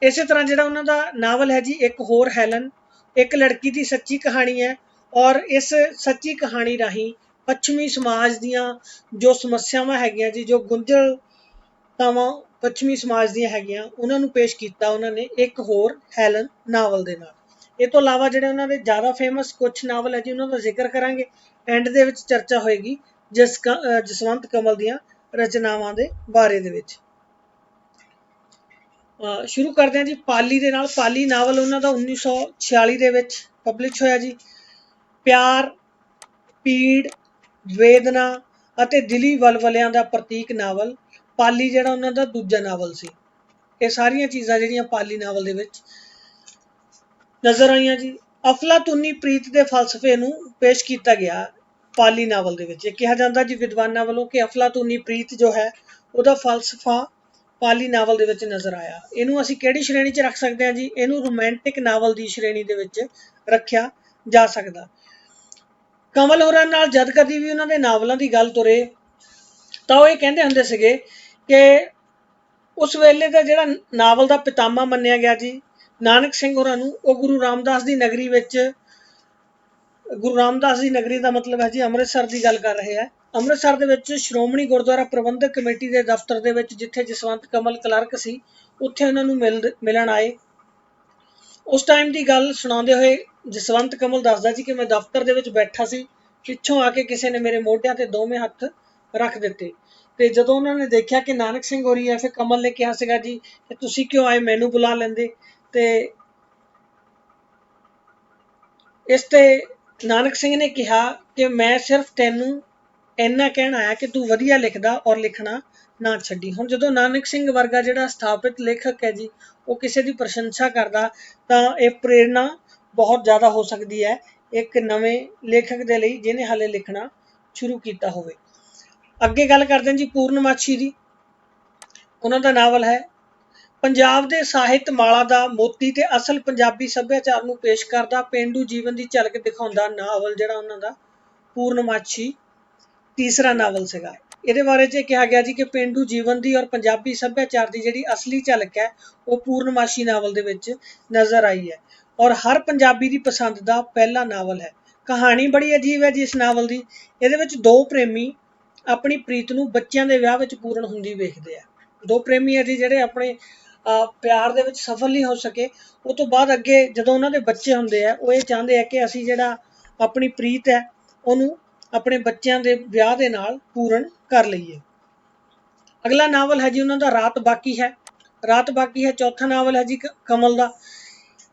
ਇਸੇ ਤਰ੍ਹਾਂ ਜਿਹੜਾ ਉਹਨਾਂ ਦਾ ਨਾਵਲ ਹੈ ਜੀ ਇੱਕ ਹੋਰ ਹੈਲਨ, ਇੱਕ ਲੜਕੀ ਦੀ ਸੱਚੀ ਕਹਾਣੀ ਹੈ, ਔਰ ਇਸ ਸੱਚੀ ਕਹਾਣੀ ਰਾਹੀਂ ਪੱਛਮੀ ਸਮਾਜ ਦੀਆਂ ਜੋ ਸਮੱਸਿਆਵਾਂ ਹੈਗੀਆਂ ਜੀ, ਜੋ ਗੁੰਝਲਤਾਵਾਂ ਪੱਛਮੀ ਸਮਾਜ ਦੀਆਂ ਹੈਗੀਆਂ, ਉਹਨਾਂ ਨੂੰ ਪੇਸ਼ ਕੀਤਾ ਉਹਨਾਂ ਨੇ ਇੱਕ ਹੋਰ ਹੈਲਨ ਨਾਵਲ ਦੇ ਨਾਲ। ਇਹ ਤੋਂ ਇਲਾਵਾ ਜਿਹੜੇ ਉਹਨਾਂ ਦੇ ਜ਼ਿਆਦਾ ਫੇਮਸ ਕੁਛ ਨਾਵਲ ਹੈ ਜੀ, ਉਹਨਾਂ ਦਾ ਜ਼ਿਕਰ ਕਰਾਂਗੇ। ਐਂਡ ਦੇ ਵਿੱਚ ਚਰਚਾ ਹੋਏਗੀ ਜਸਵੰਤ ਕਮਲ ਦੀਆਂ ਰਚਨਾਵਾਂ ਦੇ ਬਾਰੇ ਦੇ ਵਿੱਚ। ਸ਼ੁਰੂ ਕਰਦੇ ਹਾਂ ਜੀ ਪਾਲੀ ਦੇ ਨਾਲ। ਪਾਲੀ ਨਾਵਲ ਉਹਨਾਂ ਦਾ 1946 ਦੇ ਵਿੱਚ ਪਬਲਿਸ਼ ਹੋਇਆ ਜੀ। ਪਿਆਰ, ਪੀੜ, ਵੇਦਨਾ ਅਤੇ ਦਿਲੀ ਵਲਵਲਿਆਂ ਦਾ ਪ੍ਰਤੀਕ ਨਾਵਲ ਪਾਲੀ ਜਿਹੜਾ ਉਹਨਾਂ ਦਾ ਦੂਜਾ ਨਾਵਲ ਸੀ। ਇਹ ਸਾਰੀਆਂ ਚੀਜ਼ਾਂ ਜਿਹੜੀਆਂ ਪਾਲੀ ਨਾਵਲ ਦੇ ਵਿੱਚ ਨਜ਼ਰ ਆਈਆਂ ਜੀ। ਅਫਲਾਤੂਨੀ ਪ੍ਰੀਤ ਦੇ ਫਲਸਫੇ ਨੂੰ ਪੇਸ਼ ਕੀਤਾ ਗਿਆ ਪਾਲੀ ਨਾਵਲ ਦੇ ਵਿੱਚ। ਇਹ ਕਿਹਾ ਜਾਂਦਾ ਜੀ ਵਿਦਵਾਨਾਂ ਵੱਲੋਂ ਕਿ ਅਫਲਾਤੂਨੀ ਪ੍ਰੀਤ ਜੋ ਹੈ ਉਹਦਾ ਫਲਸਫਾ ਪਾਲੀ ਨਾਵਲ ਦੇ ਵਿੱਚ ਨਜ਼ਰ ਆਇਆ। ਇਹਨੂੰ ਅਸੀਂ ਕਿਹੜੀ ਸ਼੍ਰੇਣੀ 'ਚ ਰੱਖ ਸਕਦੇ ਹਾਂ ਜੀ? ਇਹਨੂੰ ਰੋਮਾਂਟਿਕ ਨਾਵਲ ਦੀ ਸ਼੍ਰੇਣੀ ਦੇ ਵਿੱਚ ਰੱਖਿਆ ਜਾ ਸਕਦਾ। ਕਮਲ ਹੋਰਾਂ ਨਾਲ ਜਦ ਕਦੀ ਵੀ ਉਹਨਾਂ ਦੇ ਨਾਵਲਾਂ ਦੀ ਗੱਲ ਤੁਰੇ ਤਾਂ ਉਹ ਇਹ ਕਹਿੰਦੇ ਹੁੰਦੇ ਸੀਗੇ ਕਿ ਉਸ ਵੇਲੇ ਦਾ ਜਿਹੜਾ ਨਾਵਲ ਦਾ ਪਿਤਾਮਾ ਮੰਨਿਆ ਗਿਆ ਜੀ ਨਾਨਕ ਸਿੰਘ ਹੋਰਾਂ ਨੂੰ, ਉਹ ਗੁਰੂ ਰਾਮਦਾਸ ਦੀ ਨਗਰੀ ਵਿੱਚ, ਗੁਰੂ ਰਾਮਦਾਸ ਦੀ ਨਗਰੀ ਦਾ ਮਤਲਬ ਹੈ ਜੀ ਅੰਮ੍ਰਿਤਸਰ ਦੀ ਗੱਲ ਕਰ ਰਹੇ ਹੈ। ਅੰਮ੍ਰਿਤਸਰ ਦੇ ਵਿੱਚ ਸ਼੍ਰੋਮਣੀ ਗੁਰਦੁਆਰਾ ਪ੍ਰਬੰਧਕ ਕਮੇਟੀ ਦੇ ਦਫ਼ਤਰ ਦੇ ਵਿੱਚ ਜਿੱਥੇ ਜਸਵੰਤ ਕਮਲ ਕਲਰਕ ਸੀ, ਉੱਥੇ ਉਹਨਾਂ ਨੂੰ ਮਿਲਣ ਆਏ। ਉਸ ਟਾਈਮ ਦੀ ਗੱਲ ਸੁਣਾਉਂਦੇ ਹੋਏ ਜਸਵੰਤ ਕਮਲ ਦੱਸਦਾ ਜੀ ਕਿ ਮੈਂ ਦਫ਼ਤਰ ਦੇ ਵਿੱਚ ਬੈਠਾ ਸੀ, ਪਿੱਛੋਂ ਆ ਕੇ ਕਿਸੇ ਨੇ ਮੇਰੇ ਮੋਢਿਆਂ ਤੇ ਦੋਵੇਂ ਹੱਥ ਰੱਖ ਦਿੱਤੇ, ਤੇ ਜਦੋਂ ਉਹਨਾਂ ਨੇ ਦੇਖਿਆ ਕਿ ਨਾਨਕ ਸਿੰਘ ਹੋਰੀ ਹੈ, ਫਿਰ ਕਮਲ ਨੇ ਕਿਹਾ ਸੀਗਾ ਜੀ ਕਿ ਤੁਸੀਂ ਕਿਉਂ ਆਏ, ਮੈਨੂੰ ਬੁਲਾ ਲੈਂਦੇ। ਤੇ ਇਸ ਤੇ ਨਾਨਕ ਸਿੰਘ ਨੇ ਕਿਹਾ ਕਿ ਮੈਂ ਸਿਰਫ ਤੈਨੂੰ ਇੰਨਾ ਕਹਿਣ ਆਇਆ ਕਿ ਤੂੰ ਵਧੀਆ ਲਿਖਦਾ ਔਰ ਲਿਖਣਾ ਨਾ ਛੱਡੀ। ਹੁਣ ਜਦੋਂ ਨਾਨਕ ਸਿੰਘ ਵਰਗਾ ਜਿਹੜਾ ਸਥਾਪਿਤ ਲੇਖਕ ਹੈ ਜੀ, ਉਹ ਕਿਸੇ ਦੀ ਪ੍ਰਸ਼ੰਸਾ ਕਰਦਾ ਤਾਂ ਇਹ ਪ੍ਰੇਰਨਾ ਬਹੁਤ ਜ਼ਿਆਦਾ ਹੋ ਸਕਦੀ ਹੈ ਇੱਕ ਨਵੇਂ ਲੇਖਕ ਦੇ ਲਈ ਜਿਹਨੇ ਹਾਲੇ ਲਿਖਣਾ ਸ਼ੁਰੂ ਕੀਤਾ ਹੋਵੇ। ਅੱਗੇ ਗੱਲ ਕਰਦੇ ਹਾਂ ਜੀ ਪੂਰਨਮਾਸ਼ੀ ਦੀ। ਉਹਨਾਂ ਦਾ ਨਾਵਲ ਹੈ ਪੰਜਾਬ ਦੇ ਸਾਹਿਤ ਮਾਲਾ ਦਾ ਮੋਤੀ ਤੇ ਅਸਲ ਪੰਜਾਬੀ ਸੱਭਿਆਚਾਰ ਨੂੰ ਪੇਸ਼ ਕਰਦਾ ਪੇਂਡੂ ਜੀਵਨ ਦੀ ਝਲਕ ਦਿਖਾਉਂਦਾ ਨਾਵਲ ਜਿਹੜਾ ਉਹਨਾਂ ਦਾ ਪੂਰਨਮਾਸ਼ੀ ਤੀਸਰਾ ਨਾਵਲ ਸੀਗਾ। ਇਹਦੇ ਬਾਰੇ 'ਚ ਕਿਹਾ ਗਿਆ ਜੀ ਕਿ ਪੇਂਡੂ ਜੀਵਨ ਦੀ ਔਰ ਪੰਜਾਬੀ ਸੱਭਿਆਚਾਰ ਦੀ ਜਿਹੜੀ ਅਸਲੀ ਝਲਕ ਹੈ ਉਹ ਪੂਰਨਮਾਸ਼ੀ ਨਾਵਲ ਦੇ ਵਿੱਚ ਨਜ਼ਰ ਆਈ ਹੈ, ਔਰ ਹਰ ਪੰਜਾਬੀ ਦੀ ਪਸੰਦ ਦਾ ਪਹਿਲਾ ਨਾਵਲ ਹੈ। ਕਹਾਣੀ ਬੜੀ ਅਜੀਬ ਹੈ ਜੀ ਇਸ ਨਾਵਲ ਦੀ। ਇਹਦੇ ਵਿੱਚ ਦੋ ਪ੍ਰੇਮੀ ਆਪਣੀ ਪ੍ਰੀਤ ਨੂੰ ਬੱਚਿਆਂ ਦੇ ਵਿਆਹ ਵਿੱਚ ਪੂਰਨ ਹੁੰਦੀ ਵੇਖਦੇ ਆ। ਦੋ ਪ੍ਰੇਮੀ ਹੈ ਜੀ ਜਿਹੜੇ ਆਪਣੇ ਪਿਆਰ ਦੇ ਵਿੱਚ ਸਫਲ ਨਹੀਂ ਹੋ ਸਕੇ, ਉਹ ਤੋਂ ਬਾਅਦ ਅੱਗੇ ਜਦੋਂ ਉਹਨਾਂ ਦੇ ਬੱਚੇ ਹੁੰਦੇ ਆ, ਉਹ ਇਹ ਚਾਹੁੰਦੇ ਆ ਕਿ ਅਸੀਂ ਜਿਹੜਾ ਆਪਣੀ ਪ੍ਰੀਤ ਹੈ ਉਹਨੂੰ ਆਪਣੇ ਬੱਚਿਆਂ ਦੇ ਵਿਆਹ ਦੇ ਨਾਲ ਪੂਰਨ ਕਰ ਲਈਏ। ਅਗਲਾ ਨਾਵਲ ਹੈ ਜੀ ਉਹਨਾਂ ਦਾ ਰਾਤ ਬਾਕੀ ਹੈ। ਰਾਤ ਬਾਕੀ ਹੈ ਚੌਥਾ ਨਾਵਲ ਹੈ ਜੀ ਕਮਲ ਦਾ।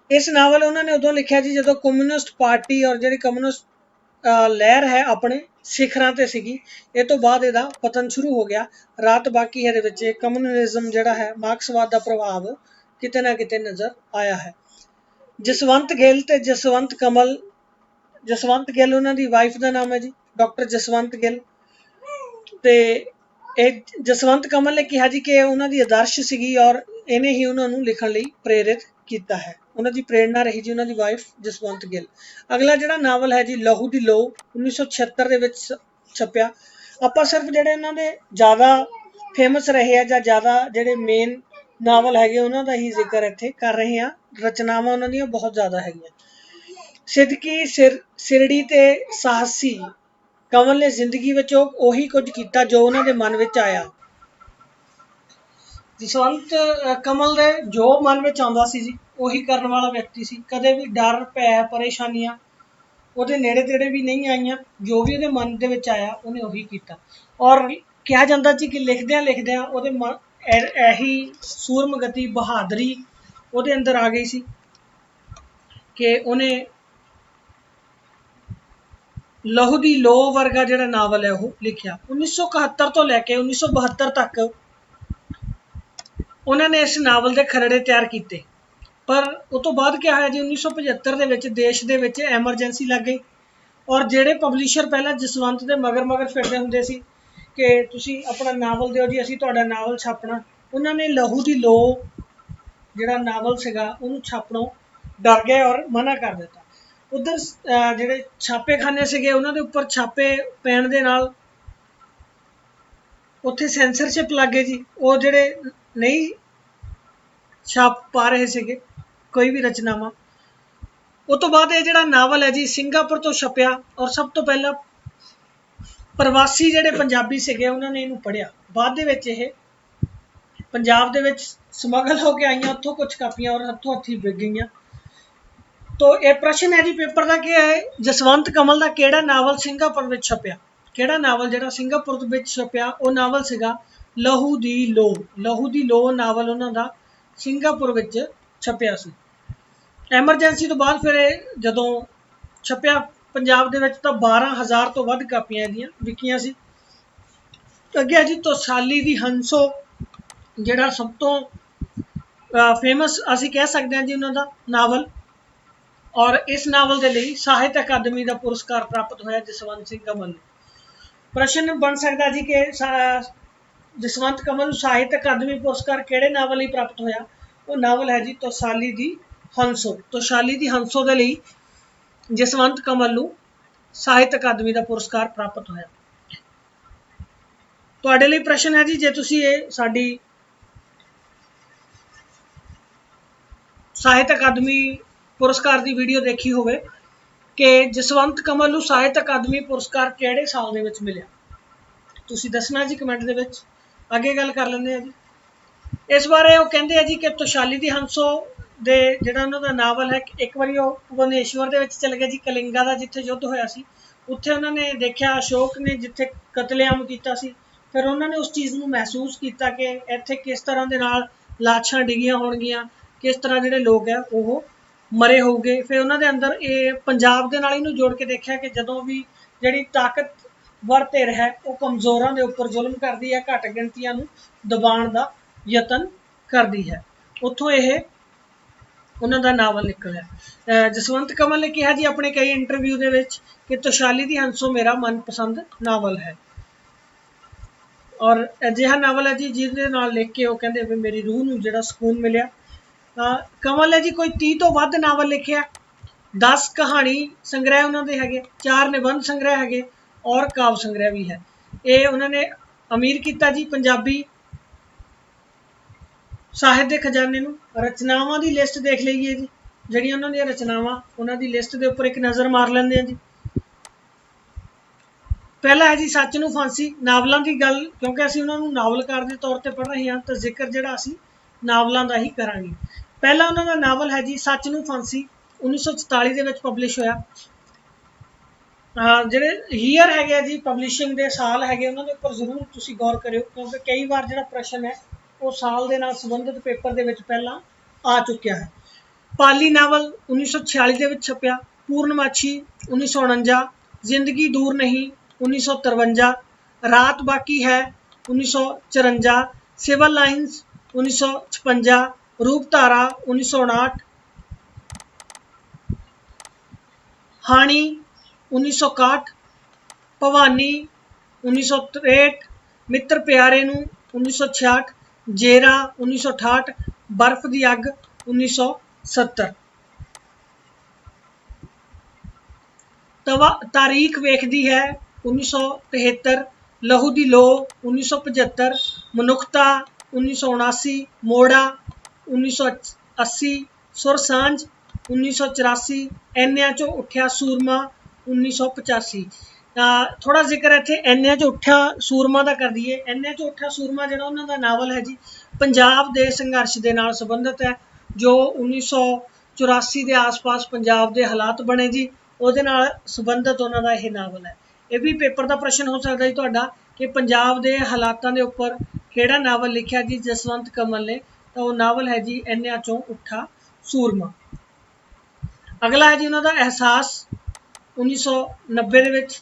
ਇਸ ਨਾਵਲ ਉਹਨਾਂ ਨੇ ਉਦੋਂ ਲਿਖਿਆ ਜੀ ਜਦੋਂ ਕਮਿਊਨਿਸਟ ਪਾਰਟੀ ਔਰ ਜਿਹੜੀ ਕਮਿਊਨਿਸਟ ਲਹਿਰ ਹੈ ਆਪਣੇ ਸਿਖਰਾਂ ਤੇ ਸੀਗੀ। ਇਹ ਤੋਂ ਬਾਅਦ ਇਹਦਾ ਪਤਨ ਸ਼ੁਰੂ ਹੋ ਗਿਆ। ਰਾਤ ਬਾਕੀ ਹੈ ਦੇ ਵਿੱਚ ਕਮਿਊਨਿਜ਼ਮ ਜਿਹੜਾ ਹੈ, ਮਾਰਕਸਵਾਦ ਦਾ ਪ੍ਰਭਾਵ ਕਿਤੇ ਨਾ ਕਿਤੇ ਨਜ਼ਰ ਆਇਆ ਹੈ। ਜਸਵੰਤ ਗਿੱਲ ਤੇ ਜਸਵੰਤ ਕਮਲ, ਜਸਵੰਤ ਗਿੱਲ ਉਹਨਾਂ ਦੀ ਵਾਈਫ ਦਾ ਨਾਮ ਹੈ ਜੀ, ਡਾਕਟਰ ਜਸਵੰਤ ਗਿੱਲ। ਤੇ ਇਹ ਜਸਵੰਤ ਕਮਲ ਨੇ ਕਿਹਾ ਜੀ ਕਿ ਉਹਨਾਂ ਦੀ ਆਦਰਸ਼ ਸੀਗੀ ਔਰ ਇਹਨੇ ਹੀ ਉਹਨਾਂ ਨੂੰ ਲਿਖਣ ਲਈ ਪ੍ਰੇਰਿਤ ਕੀਤਾ ਹੈ। ਉਹਨਾਂ ਦੀ ਪ੍ਰੇਰਨਾ ਰਹੀ ਜੀ ਉਹਨਾਂ ਦੀ ਵਾਈਫ ਜਸਵੰਤ ਗਿੱਲ। ਅਗਲਾ ਜਿਹੜਾ ਨਾਵਲ ਹੈ ਜੀ ਲਹੂ ਦੀ ਲੋਅ 1976 ਦੇ ਵਿੱਚ ਛਪਿਆ। ਆਪਾਂ ਸਿਰਫ ਜਿਹੜੇ ਇਹਨਾਂ ਦੇ ਜ਼ਿਆਦਾ ਫੇਮਸ ਰਹੇ ਆ ਜਾਂ ਜ਼ਿਆਦਾ ਜਿਹੜੇ ਮੇਨ ਨਾਵਲ ਹੈਗੇ ਉਹਨਾਂ ਦਾ ਹੀ ਜ਼ਿਕਰ ਇੱਥੇ ਕਰ ਰਹੇ ਹਾਂ। ਰਚਨਾਵਾਂ ਉਹਨਾਂ ਦੀਆਂ ਬਹੁਤ ਜ਼ਿਆਦਾ ਹੈਗੀਆਂ। ਸਿਦਕੀ, ਸਿਰੜੀ ਤੇ ਸਾਹਸੀ ਕਮਲ ਨੇ ਜ਼ਿੰਦਗੀ ਵਿੱਚ ਉਹੀ ਕੁਝ ਕੀਤਾ ਜੋ ਉਹਨਾਂ ਦੇ ਮਨ ਵਿੱਚ ਆਇਆ। ਜਸਵੰਤ ਕਮਲ ਦੇ ਜੋ ਮਨ ਵਿੱਚ ਆਉਂਦਾ ਸੀ ਜੀ ਉਹੀ ਕਰਨ ਵਾਲਾ ਵਿਅਕਤੀ ਸੀ। ਕਦੇ ਵੀ ਡਰ ਭੈ ਪਰੇਸ਼ਾਨੀਆਂ ਉਹਦੇ ਨੇੜੇ ਤੇੜੇ ਵੀ ਨਹੀਂ ਆਈਆਂ। ਜੋ ਵੀ ਉਹਦੇ ਮਨ ਦੇ ਵਿੱਚ ਆਇਆ ਉਹਨੇ ਉਹੀ ਕੀਤਾ। ਔਰ ਕਿਹਾ ਜਾਂਦਾ ਜੀ ਕਿ ਲਿਖਦਿਆਂ ਉਹਦੇ ਮਨ ਇਹੀ ਸੂਰਮਗਤੀ ਬਹਾਦਰੀ ਉਹਦੇ ਅੰਦਰ ਆ ਗਈ ਸੀ ਕਿ ਉਹਨੇ ਲਹੂ ਦੀ ਲੋਅ ਵਰਗਾ ਜਿਹੜਾ ਨਾਵਲ ਹੈ ਉਹ ਲਿਖਿਆ। 1971 ਤੋਂ ਲੈ ਕੇ 1972 ਤੱਕ ਉਹਨਾਂ ਨੇ ਇਸ ਨਾਵਲ ਦੇ ਖਰੜੇ ਤਿਆਰ ਕੀਤੇ। ਪਰ ਉਸ ਤੋਂ ਬਾਅਦ ਕੀ ਹੋਇਆ ਜੀ, 1975 ਦੇ ਵਿੱਚ ਦੇਸ਼ ਦੇ ਵਿੱਚ ਐਮਰਜੈਂਸੀ ਲੱਗ ਗਈ। ਔਰ ਜਿਹੜੇ ਪਬਲਿਸ਼ਰ ਪਹਿਲਾਂ ਜਸਵੰਤ ਦੇ ਮਗਰ ਫਿਰਦੇ ਹੁੰਦੇ ਸੀ ਕਿ ਤੁਸੀਂ ਆਪਣਾ ਨਾਵਲ ਦਿਓ ਜੀ, ਅਸੀਂ ਤੁਹਾਡਾ ਨਾਵਲ ਛਾਪਣਾ, ਉਹਨਾਂ ਨੇ ਲਹੂ ਦੀ ਲੋਅ ਜਿਹੜਾ ਨਾਵਲ ਸੀਗਾ ਉਹਨੂੰ ਛਾਪਣੋਂ ਡਰ ਗਏ ਔਰ ਮਨਾ ਕਰ ਦਿੱਤਾ। ਉਧਰ ਜਿਹੜੇ ਛਾਪੇਖਾਨੇ ਸੀਗੇ ਉਹਨਾਂ ਦੇ ਉੱਪਰ ਛਾਪੇ ਪੈਣ ਦੇ ਨਾਲ ਉੱਥੇ ਸੈਂਸਰਸ਼ਿਪ ਲੱਗ ਗਈ ਜੀ। ਉਹ ਜਿਹੜੇ ਨਹੀਂ ਛਾਪ ਪਾ ਰਹੇ ਸੀਗੇ ਕੋਈ ਵੀ ਰਚਨਾਵਾਂ। ਉਸ ਤੋਂ ਬਾਅਦ ਇਹ ਜਿਹੜਾ ਨਾਵਲ ਹੈ ਜੀ ਸਿੰਗਾਪੁਰ ਤੋਂ ਛਪਿਆ ਔਰ ਸਭ ਤੋਂ ਪਹਿਲਾਂ ਪ੍ਰਵਾਸੀ ਜਿਹੜੇ ਪੰਜਾਬੀ ਸੀਗੇ ਉਹਨਾਂ ਨੇ ਇਹਨੂੰ ਪੜ੍ਹਿਆ। ਬਾਅਦ ਦੇ ਵਿੱਚ ਇਹ ਪੰਜਾਬ ਦੇ ਵਿੱਚ ਸਮਗਲ ਹੋ ਕੇ ਆਈਆਂ, ਉੱਥੋਂ ਕੁਝ ਕਾਪੀਆਂ ਔਰ ਹੱਥੋਂ ਹੱਥੀ ਵਿਕ ਗਈਆਂ। ਤੋ ਇਹ ਪ੍ਰਸ਼ਨ ਹੈ ਜੀ ਪੇਪਰ ਦਾ ਕਿ ਹੈ ਜਸਵੰਤ ਕਮਲ ਦਾ ਕਿਹੜਾ ਨਾਵਲ ਸਿੰਗਾਪੁਰ ਵਿੱਚ ਛਪਿਆ। ਕਿਹੜਾ ਨਾਵਲ ਜਿਹੜਾ ਸਿੰਗਾਪੁਰ ਵਿੱਚ ਛਪਿਆ ਉਹ ਨਾਵਲ ਸੀਗਾ ਲਹੂ ਦੀ ਲੋਅ। ਲਹੂ ਦੀ ਲੋਅ ਨਾਵਲ ਉਹਨਾਂ ਦਾ ਸਿੰਗਾਪੁਰ ਵਿੱਚ ਛਪਿਆ ਸੀ। ਐਮਰਜੈਂਸੀ ਤੋਂ ਬਾਅਦ ਫਿਰ ਇਹ ਜਦੋਂ ਛਪਿਆ ਪੰਜਾਬ ਦੇ ਵਿੱਚ ਤਾਂ 12,000 ਤੋਂ ਵੱਧ ਕਾਪੀਆਂ ਇਹਦੀਆਂ ਵਿਕੀਆਂ ਸੀ। ਅੱਗੇ ਜੀ ਤੋਸਾਲੀ ਦੀ ਹੰਸੋ ਜਿਹੜਾ ਸਭ ਤੋਂ ਫੇਮਸ ਅਸੀਂ ਕਹਿ ਸਕਦੇ ਹਾਂ ਜੀ ਉਹਨਾਂ ਦਾ ਨਾਵਲ। ਔਰ ਇਸ ਨਾਵਲ ਦੇ ਲਈ ਸਾਹਿਤ ਅਕਾਦਮੀ ਦਾ ਪੁਰਸਕਾਰ ਪ੍ਰਾਪਤ ਹੋਇਆ ਜਸਵੰਤ ਸਿੰਘ ਕਮਲ ਨੂੰ। ਪ੍ਰਸ਼ਨ ਬਣ ਸਕਦਾ ਜੀ ਕਿ ਜਸਵੰਤ ਕਮਲ ਨੂੰ ਸਾਹਿਤ ਅਕਾਦਮੀ ਪੁਰਸਕਾਰ ਕਿਹੜੇ ਨਾਵਲ ਲਈ ਪ੍ਰਾਪਤ ਹੋਇਆ। ਉਹ ਨਾਵਲ ਹੈ ਜੀ ਤੋਸਾਲੀ ਦੀ ਹੰਸੋ। ਤੋਸਾਲੀ ਦੀ ਹੰਸੋ ਦੇ ਲਈ ਜਸਵੰਤ ਕਮਲ ਨੂੰ ਸਾਹਿਤ ਅਕਾਦਮੀ ਦਾ ਪੁਰਸਕਾਰ ਪ੍ਰਾਪਤ ਹੋਇਆ। ਤੁਹਾਡੇ ਲਈ ਪ੍ਰਸ਼ਨ ਹੈ ਜੀ, ਜੇ ਤੁਸੀਂ ਇਹ ਸਾਡੀ ਸਾਹਿਤ ਅਕਾਦਮੀ ਪੁਰਸਕਾਰ ਦੀ ਵੀਡੀਓ ਦੇਖੀ ਹੋਵੇ ਕਿ ਜਸਵੰਤ ਕਮਲ ਨੂੰ ਸਾਹਿਤ ਅਕਾਦਮੀ ਪੁਰਸਕਾਰ ਕਿਹੜੇ ਸਾਲ ਦੇ ਵਿੱਚ ਮਿਲਿਆ, ਤੁਸੀਂ ਦੱਸਣਾ ਜੀ ਕਮੈਂਟ ਦੇ ਵਿੱਚ। ਅੱਗੇ ਗੱਲ ਕਰ ਲੈਂਦੇ ਆ ਜੀ ਇਸ ਬਾਰੇ। ਉਹ ਕਹਿੰਦੇ ਆ ਜੀ ਕਿ ਤੋਸਾਲੀ ਦੀ ਹੰਸੋ ਦੇ ਜਿਹੜਾ ਉਹਨਾਂ ਦਾ ਨਾਵਲ ਹੈ, ਇੱਕ ਵਾਰੀ ਉਹ ਭੁਵਨੇਸ਼ਵਰ ਦੇ ਵਿੱਚ ਚਲੇ ਗਏ ਜੀ, ਕਲਿੰਗਾ ਦਾ ਜਿੱਥੇ ਯੁੱਧ ਹੋਇਆ ਸੀ ਉੱਥੇ ਉਹਨਾਂ ਨੇ ਦੇਖਿਆ ਅਸ਼ੋਕ ਨੇ ਜਿੱਥੇ ਕਤਲੇਆਮ ਕੀਤਾ ਸੀ। ਫਿਰ ਉਹਨਾਂ ਨੇ ਉਸ ਚੀਜ਼ ਨੂੰ ਮਹਿਸੂਸ ਕੀਤਾ ਕਿ ਇੱਥੇ ਕਿਸ ਤਰ੍ਹਾਂ ਦੇ ਨਾਲ ਲਾਸ਼ਾਂ ਡਿੱਗੀਆਂ ਹੋਣਗੀਆਂ, ਕਿਸ ਤਰ੍ਹਾਂ ਜਿਹੜੇ ਲੋਕ ਹੈ ਉਹ ਮਰੇ ਹੋਊਗੇ। ਫਿਰ ਉਹਨਾਂ ਦੇ ਅੰਦਰ ਇਹ ਪੰਜਾਬ ਦੇ ਨਾਲ ਇਹਨੂੰ ਜੋੜ ਕੇ ਦੇਖਿਆ ਕਿ ਜਦੋਂ ਵੀ ਜਿਹੜੀ ਤਾਕਤਵਰ ਧਿਰ ਹੈ ਉਹ ਕਮਜ਼ੋਰਾਂ ਦੇ ਉੱਪਰ ਜ਼ੁਲਮ ਕਰਦੀ ਹੈ, ਘੱਟ ਗਿਣਤੀਆਂ ਨੂੰ ਦਬਾਉਣ ਦਾ ਯਤਨ ਕਰਦੀ ਹੈ। ਉੱਥੋਂ ਇਹ ਉਹਨਾਂ ਦਾ ਨਾਵਲ ਨਿਕਲਿਆ। ਜਸਵੰਤ ਕਮਲ ਨੇ ਕਿਹਾ ਜੀ ਆਪਣੇ ਕਈ ਇੰਟਰਵਿਊ ਦੇ ਵਿੱਚ ਕਿ ਤੋਸਾਲੀ ਦੀ ਹੰਸੋ ਮੇਰਾ ਮਨਪਸੰਦ ਨਾਵਲ ਹੈ। ਔਰ ਅਜਿਹਾ ਨਾਵਲ ਹੈ ਜੀ ਜਿਹਦੇ ਨਾਲ ਲਿਖ ਕੇ ਉਹ ਕਹਿੰਦੇ ਵੀ ਮੇਰੀ ਰੂਹ ਨੂੰ ਜਿਹੜਾ ਸਕੂਨ ਮਿਲਿਆ। ਕਮਲ ਨੇ ਜੀ ਕੋਈ 30 ਤੋਂ ਵੱਧ ਨਾਵਲ ਲਿਖਿਆ, 10 ਕਹਾਣੀ ਸੰਗ੍ਰਹਿ ਉਹਨਾਂ ਦੇ ਹੈਗੇ, 4 ਨਿਬੰਧ ਸੰਗ੍ਰਹਿ ਹੈਗੇ ਔਰ ਕਾਵ ਸੰਗ੍ਰਹਿ ਵੀ ਹੈ। ਇਹ ਉਹਨਾਂ ਨੇ ਅਮੀਰ ਕੀਤਾ ਜੀ ਪੰਜਾਬੀ ਸਾਹਿਤ ਦੇ ਖਜ਼ਾਨੇ ਨੂੰ। ਰਚਨਾਵਾਂ ਦੀ ਲਿਸਟ ਦੇਖ ਲਈਏ ਜੀ, ਜਿਹੜੀਆਂ ਉਹਨਾਂ ਦੀਆਂ ਰਚਨਾਵਾਂ, ਉਹਨਾਂ ਦੀ ਲਿਸਟ ਦੇ ਉੱਪਰ ਇੱਕ ਨਜ਼ਰ ਮਾਰ ਲੈਂਦੇ ਆ ਜੀ। ਪਹਿਲਾ ਹੈ ਜੀ ਸੱਚ ਨੂੰ ਫਾਂਸੀ। ਨਾਵਲਾਂ ਦੀ ਗੱਲ ਕਿਉਂਕਿ ਅਸੀਂ ਉਹਨਾਂ ਨੂੰ ਨਾਵਲਕਾਰ ਦੇ ਤੌਰ ਤੇ ਪੜ੍ਹ ਰਹੇ ਹਾਂ ਤਾਂ ਜ਼ਿਕਰ ਜਿਹੜਾ ਅਸੀਂ ਨਾਵਲਾਂ ਦਾ ਹੀ ਕਰਾਂਗੇ। ਪਹਿਲਾ ਉਹਨਾਂ ਦਾ ਨਾਵਲ ਹੈ ਜੀ ਸੱਚ ਨੂੰ ਫਾਂਸੀ, 1944 ਦੇ ਵਿੱਚ ਪਬਲਿਸ਼ ਹੋਇਆ। ਜਿਹੜੇ ਈਅਰ ਹੈਗੇ ਜੀ ਪਬਲਿਸ਼ਿੰਗ ਦੇ ਸਾਲ ਹੈਗੇ ਉਹਨਾਂ ਦੇ ਉੱਪਰ ਜ਼ਰੂਰ ਤੁਸੀਂ ਗੌਰ ਕਰਿਓ ਕਿਉਂਕਿ ਕਈ ਵਾਰ ਜਿਹੜਾ ਪ੍ਰਸ਼ਨ ਹੈ ਉਹ ਸਾਲ ਦੇ ਨਾਲ ਸੰਬੰਧਿਤ ਪੇਪਰ ਦੇ ਵਿੱਚ ਪਹਿਲਾਂ ਆ ਚੁੱਕਿਆ ਹੈ। ਪਾਲੀ ਨਾਵਲ 1946 ਦੇ ਵਿੱਚ ਛਪਿਆ। ਪੂਰਨਮਾਛੀ 1949, ਜ਼ਿੰਦਗੀ ਦੂਰ ਨਹੀਂ 1953, ਰਾਤ ਬਾਕੀ ਹੈ 1954, ਸਿਵਲ ਲਾਈਨਸ 1956, ਰੂਪਧਾਰਾ 1959, ਹਾਣੀ 1961, ਭਵਾਨੀ 1963, ਮਿੱਤਰ ਪਿਆਰੇ ਨੂੰ 1966, ਜੇਰਾ 1968, ਬਰਫ਼ ਦੀ ਅੱਗ 1970। ਤਾਰੀਖ ਵੇਖਦੀ ਹੈ 1973, ਲਹੂ ਦੀ ਲੋਅ 1975, ਮਨੁੱਖਤਾ 1979, ਮੋੜਾ 1980, ਸੁਰਸਾਂਝ 1984, ਐਨਿਆਂ ਚੋਂ ਉੱਠਿਆ ਸੂਰਮਾ 1985। थोड़ा जिक्र इत्थे एन्ने च उठा सूरमा का कर दईए। एन्ने च उठा सूरमा जिहड़ा उन्हां दा नावल है जी पंजाब दे संघर्ष दे नाल संबंधित है, जो 1984 के आस पास पंजाब के हालात बने जी, उहदे नाल संबंधित उन्हां दा यह नावल है। ये भी पेपर का प्रश्न हो सकता जी तुहाडा कि पंजाब के हालातों के उपर किहड़ा नावल लिखिया जी जसवंत कमल ने, तो वह नावल है जी एन्नियां चों उठा सूरमा। अगला है जी उन्हां दा एहसास 1990 दे विच,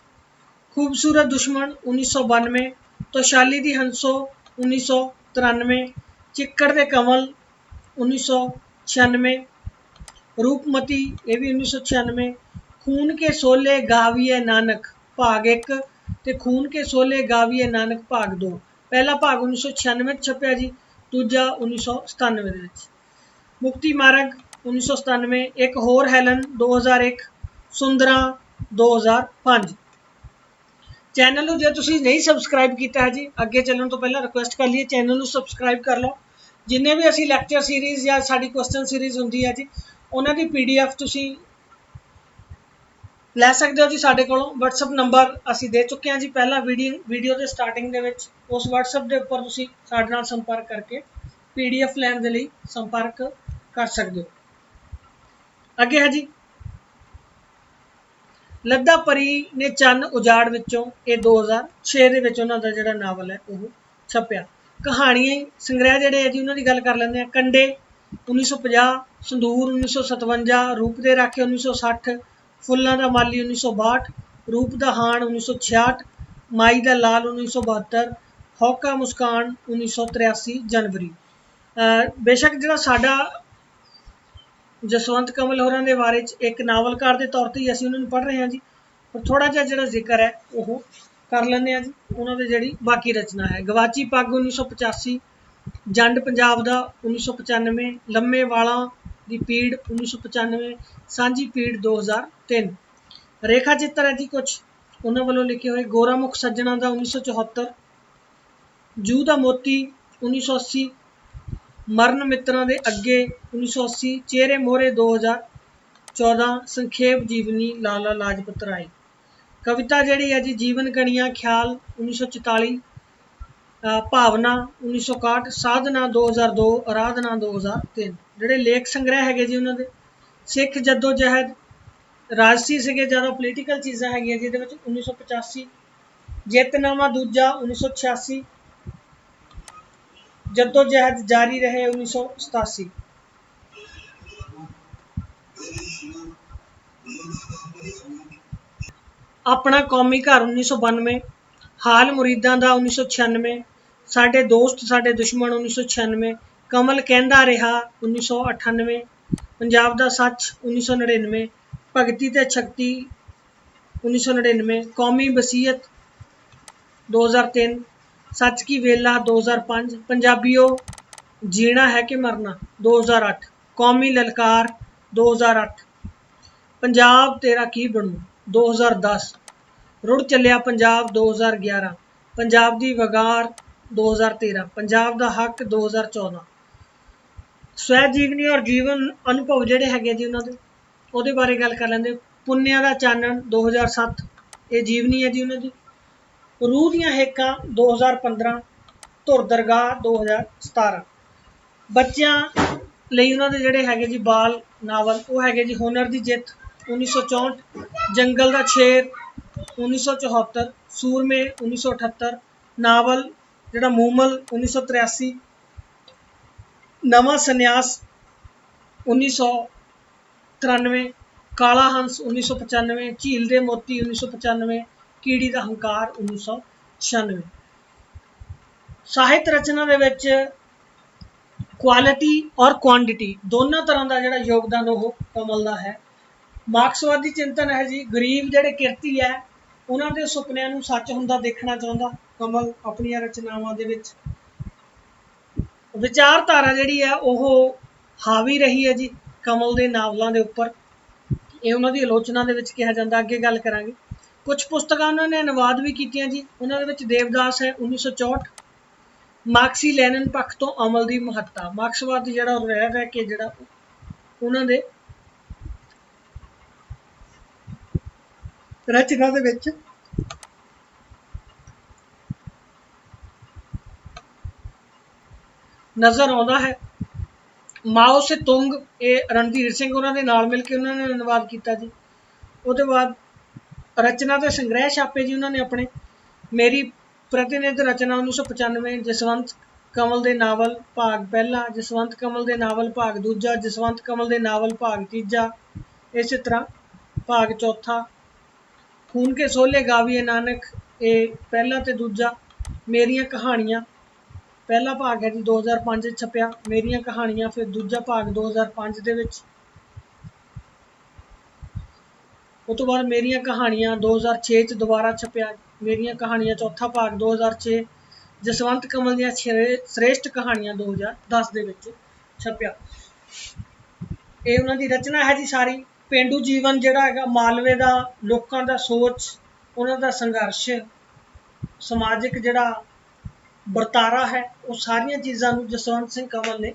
खूबसूरत दुश्मन 1992, तोशाली दी हंसो 1993, चिक्कड़ दे कमल 1996, रूपमती ये भी 1996, खून के सोले गाविए नानक भाग 1 ते खून के सोले गाविए नानक भाग 2। पहला भाग 1996 छपया जी, दूजा 1997। मुक्ति मार्ग 1997, एक होर हैलन 2001, सुंदरा 2005। चैनल को जो तुसी नहीं सबसक्राइब किया है जी, अगे चलने तो पहला रिक्वेस्ट कर लिए चैनल को सबसक्राइब कर लो। जिन्हें भी असी लैक्चर सीरीज़ या साड़ी क्वेश्चन सीरीज़ होंगी है जी, उन्होंने PDF तुसी लै सकते हो जी साढ़े कोलों। WhatsApp नंबर असी दे चुके हैं जी पहला वीडियो के स्टार्टिंग के विच। उस WhatsApp के उपर तुसी साडे नाल संपर्क करके PDF लैण दे लई संपर्क कर सकते हो। अगे है जी लद्दा परी ने चन्न उजाड़ विचों, ये 2006 के विच उन्हां दा जिहड़ा नावल है वो छपया। कहानियां संग्रह जिहड़े है जी उन्हां दी गल कर लैंदे आ। कंडे 1950, संदूर 1957, रूप दे राखे 1960, फुल्लां दा माली 1962, रूप दा हाण 1966, माई दा लाल 1972, हौका मुस्कान 1983 जनवरी। बेशक जिहड़ा साडा जसवंत कमल होरां दे बारे एक नावलकार के तौर पर ही असीं उन्होंने पढ़ रहे हैं जी, पर थोड़ा जिहा जिहड़ा जिक्र है वो कर लैंदे हैं जी उन्होंने जिहड़ी बाकी रचना है। गवाची पग 1985, जंड पंजाब दा 1995, लम्मे वालां दी पीड़ 1995, सांझी पीड़ 2003। रेखा चित्र है जी कुछ उन्होंने वालों लिखे हुए। गोरामुख सज्जना दा 1974, जूह दा मोती 1980, मरण मित्रों के अगे 1980, चेहरे मोहरे 2014, संखेप जीवनी लाला लाजपत राय। कविता जिहड़ी है जी जीवन कणियां ख्याल 1944, भावना 1961, साधना 2002, आराधना 2003। जिहड़े लेख संग्रह है जी उन्होंने सिख जद्दोजहद, राजसी से ज़्यादा पोलीटिकल चीज़ा है जिहदे विच 1985, जितनामा दूजा 1986, जद्दोजहद जारी रहे 1987। अपना कौमी घर 1992, हाल मुरीदां दा 1996, साडे दोस्त साडे दुश्मन 1996, कमल कहंदा रहा 1998, पंजाब दा सच 1999, भगती ते शक्ति 1999, कौमी वसीयत 2003, सच की वेला 2005, पंजाबियों जीना है कि मरना 2008, कौमी ललकार 2008, पंजाब तेरा की बनू 2010, रुड़ चलिया पंजाब 2011, पंजाब दी वगार 2013, पंजाब दा हक 2014। स्वै जीवनी और जीवन अनुभव जिहड़े हैगे जी उन्होंने उहदे बारे गल कर लैंदे। पुन्नेआ दा चानन 2007, ये जीवनी है जी उन्होंने। रूह दियां हेकां 2015, धुर दरगाह 2017। बच्चों ਲਈ ਉਹਨਾਂ ਦੇ ਜਿਹੜੇ ਹੈਗੇ ਜੀ ਬਾਲ ਨਾਵਲ ਉਹ ਹੈਗੇ ਜੀ ਹੁਨਰ ਦੀ ਜਿੱਤ 1964, ਜੰਗਲ ਦਾ ਸ਼ੇਰ 1974, ਸੂਰਮੇ 1978, ਨਾਵਲ ਜਿਹੜਾ ਮੂਮਲ 1983, ਨਵਾਂ ਸੰਨਿਆਸ 1993, ਕਾਲਾ ਹੰਸ 1995, ਝੀਲ ਦੇ ਮੋਤੀ 1995, ਕੀੜੀ ਦਾ ਹੰਕਾਰ 1996। ਸਾਹਿਤ ਰਚਨਾ ਦੇ ਵਿੱਚ क्वालिटी और क्वांटिटी दोनों तरह का जोड़ा योगदान वो कमल का है। मार्क्सवादी चिंतन है जी, गरीब जोड़े किरती है उन्होंने सुपनों को सच होंदा देखना चाहता कमल अपन रचनावां दे विच। विचारधारा जी है वह हावी रही है जी कमल के नावलों के उपर, ये उन्होंने आलोचना के कहा जाता। अगे गल करांगे। कुछ पुस्तकां उन्होंने अनुवाद भी कीतियां जी, उन्होंने देवदास है 1964, मार्क्सी लैनिन पक्ष तो अमल की महत्ता, मार्क्सवाद जिहड़ा रह रह के जिहड़ा उन्होंने रचना दे विच नज़र आता है। माओ से तुंग ये रणधीर सिंह उन्होंने नाल मिल के उन्होंने अनुवाद किया जी। उसके बाद रचना तो संग्रह छापे जी उन्होंने अपने। मेरी प्रतिनिध रचना 1995, जसवंत कमल के नावल भाग पहला, जसवंत कमल के नावल भाग दूजा, जसवंत कमल के नावल भाग तीजा, इस तरह भाग चौथा। खून के सोले गाविए नानक ये पहला तो दूजा। मेरियां कहानियां पहला भाग है जी 2005 छपया। मेरियां कहानियां फिर दूजा भाग 2005 दे विच। उस तो बाद मेरियां कहानियां 2006 च दोबारा छपया। मेरियां कहानियां चौथा भाग 2006। जसवंत कमल दियां श्रेष्ठ कहानियां 2010 दे विच छपया। ये उन्होंने रचना है जी सारी। पेंडू जीवन जिहड़ा है मालवे का लोगों का सोच, उन्होंने संघर्ष, समाजिक जिहड़ा वरतारा है, वो सारिया चीज़ों जसवंत सिंह कंवल ने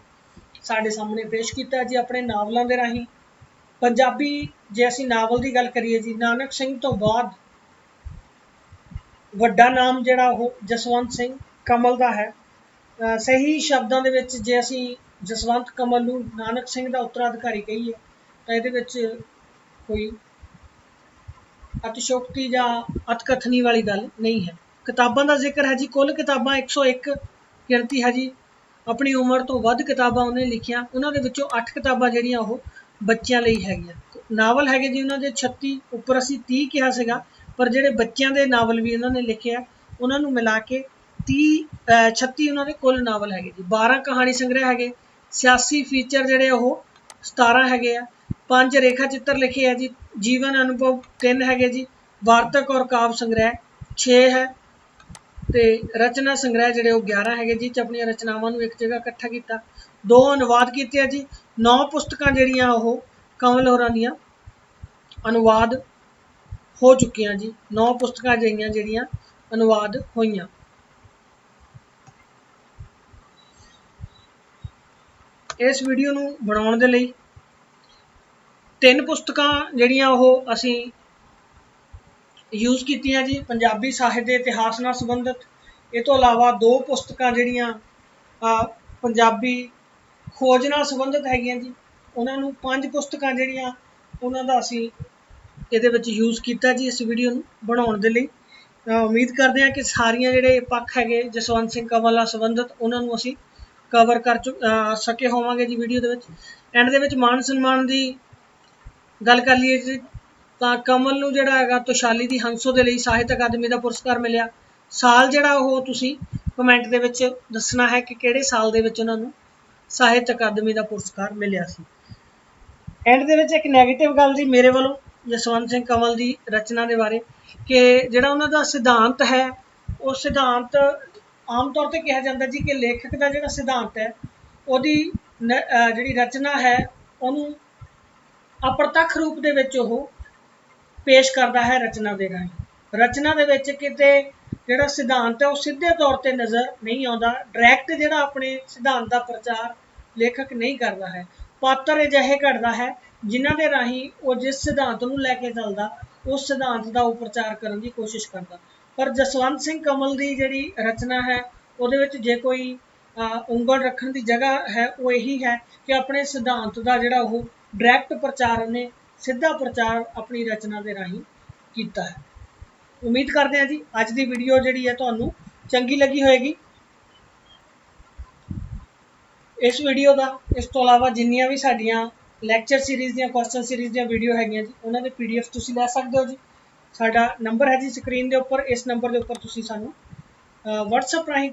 साढ़े सामने पेश किया जी अपने नावलों के राही। पंजाबी जे असीं नावल की गल करिए जी, नानक सिंह तो बाद वड्डा नाम जिहड़ा वो जसवंत सिंह कमल का है। सही शब्दों के विच जे असीं जसवंत कमल नूं नानक सिंह का उत्तराधिकारी कहीए तो ये कोई अतिशोक्ति या अतकथनी वाली गल नहीं है। किताबों का जिक्र है जी, कुल किताबां 101 गिनती है जी। अपनी उम्र तो वध किताबां उन्हें लिखिया, उन्होंने विचों 8 किताबां जिहड़ियां वो बच्चों लई हैगियां। नावल है जी उन्होंने 36, उपर असीं 30 कहा सीगा, पर जिहड़े बच्चों के नावल भी उन्होंने लिखे आ उन्होंने मिला के 36 उन्होंने कुल नावल है जी। 12 कहानी संग्रह है, सियासी फीचर जिहड़े वो 17 है, 5 रेखा चित्र लिखे है जी। जीवन अनुभव 3 है जी। वार्तक और काव्य संग्रह 6 है। तो रचना संग्रह जिहड़े 11 है जी। अपनी रचनावां नूं एक जगह इकट्ठा किया। 2 अनुवाद किए जी। 9 पुस्तकां जिहड़ियां वो कंवल होरां दियां अनुवाद हो चुकियां जी। 9 पुस्तकां जिहड़ियां अनुवाद होईयां। इस वीडियो नूं बनाउण दे लई 3 पुस्तकां जिहड़ियां वो असीं यूज़ कीतियां जी। पंजाबी साहित्य इतिहास नाल संबंधित, इस तो इलावा 2 पुस्तकां जिहड़ियां पंजाबी खोज नाल संबंधित हैगियां जी। उन्होंने 5 पुस्तकां जिहड़ियां उन्हां दा असीं इहदे विच यूज़ किया जी इस वीडियो नूं बनाउण दे लई। उम्मीद करते हैं कि सारियां जिहड़े पक्ष है जसवंत सिंह कंवल नाल संबंधित उन्होंने असीं कवर कर सके होवांगे जी video they which. And they विच मान सन्मान की गल कर लीए जी तो कमल नूं जिहड़ा हैगा तोशाली दी हंसो दे लई ਸਾਹਿਤ अकादमी का पुरस्कार मिलिया। साल जिहड़ा वो तुसीं कमेंट दे विच दसना है कि किहड़े साल दे विच उन्हां नूं ਸਾਹਿਤ अकादमी का पुरस्कार मिलिया सी। एंड दे विच एक नैगेटिव गल जी मेरे वालों जसवंत सिंह कंवल की रचना के बारे कि जिहड़ा उन्हां दा सिद्धांत है वो सिद्धांत आम तौर पर कहा जाता जी कि लेखक का जिहड़ा सिद्धांत है उहदी जिहड़ी रचना है उहनूं अप्रतख रूप दे विच ओह पेश करता है रचना के राही। रचना के विच किते जिहड़ा सिद्धांत है वह सीधे तौर पर नज़र नहीं आता। डायरैक्ट जिहड़ा अपने सिद्धांत का प्रचार लेखक नहीं करता है। पात्र अजिहे घड़ता है जिन्हां दे राही वो जिस सिद्धांत नूं लैके चलदा उस सिद्धांत का वो प्रचार करने की कोशिश करता। पर जसवंत सिंह कंवल की जिहड़ी रचना है उहदे विच जे कोई उंगल रखने की जगह है वो यही है कि अपने सिद्धांत का जिहड़ा वो डायरैक्ट प्रचार ने सीधा प्रचार अपनी रचना के राही किया है। उम्मीद करते हैं जी अज की वीडियो जिहड़ी है तुहानूं चंगी लगी होएगी। इस वीडियो का इस तो इलावा जिन्नियां भी साडियां लैक्चर सीरीज़ दियां क्वेश्चन सीरीज़ दियां वीडियो हैगियां जी उन्हां दे PDF तुसीं लै सकदे हो जी। साडा नंबर है जी स्क्रीन के उपर, इस नंबर के उपर तुसीं सानूं WhatsApp राही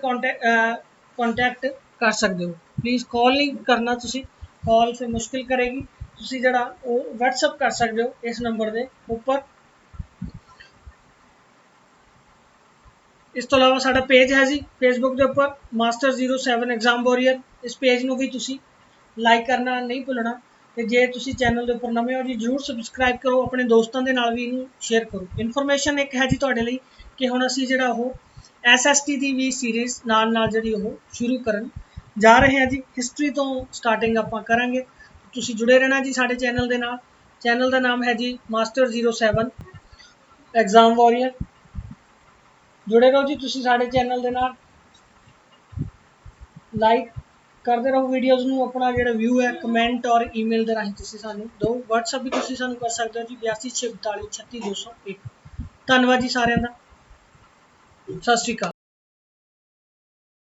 कॉन्टैक्ट कर सकते हो। प्लीज़ कॉल नहीं करना तुसीं, कॉल फिर मुश्किल करेगी। तुसीं जिहड़ा वो WhatsApp कर सकते हो इस नंबर के उपर। इस तो इलावा साडा पेज है जी फेसबुक के उपर Master07 एग्जाम वॉरियर। इस पेज नूं भी तुसीं लाइक करना नहीं भुलना। तो जे तुसीं चैनल के उपर नवे हो जी जरूर सबसक्राइब करो, अपने दोस्तों के नाल भी इनू शेयर करो। इन्फॉर्मेशन एक है जी तुहाडे लई कि हुण असीं जिहड़ा वो SST की भी सीरीज़ नाल नाल जिहड़ी वो शुरू करन जा रहे हैं जी। हिस्टरी तो स्टार्टिंग आपां करांगे। तुसीं जुड़े रहना जी साडे चैनल के नाल। चैनल का नाम है जी Master07 एग्जाम वॉरियर। जुड़े रहो जी तुसीं साडे चैनल के नाल। लाइक ਕਰਦੇ ਰਹੋ ਵੀਡੀਓਜ਼ ਨੂੰ। ਆਪਣਾ ਜਿਹੜਾ ਵਿਊ ਹੈ ਕਮੈਂਟ ਔਰ ਈਮੇਲ ਦੇ ਰਾਹੀਂ ਤੁਸੀਂ ਸਾਨੂੰ ਦਿਓ। WhatsApp ਵੀ ਤੁਸੀਂ ਸਾਨੂੰ ਕਰ ਸਕਦੇ ਹੋ ਜੀ 82 642 36201। ਧੰਨਵਾਦ ਜੀ ਸਾਰਿਆਂ ਦਾ। ਸਤਿ ਸ਼੍ਰੀ ਅਕਾਲ।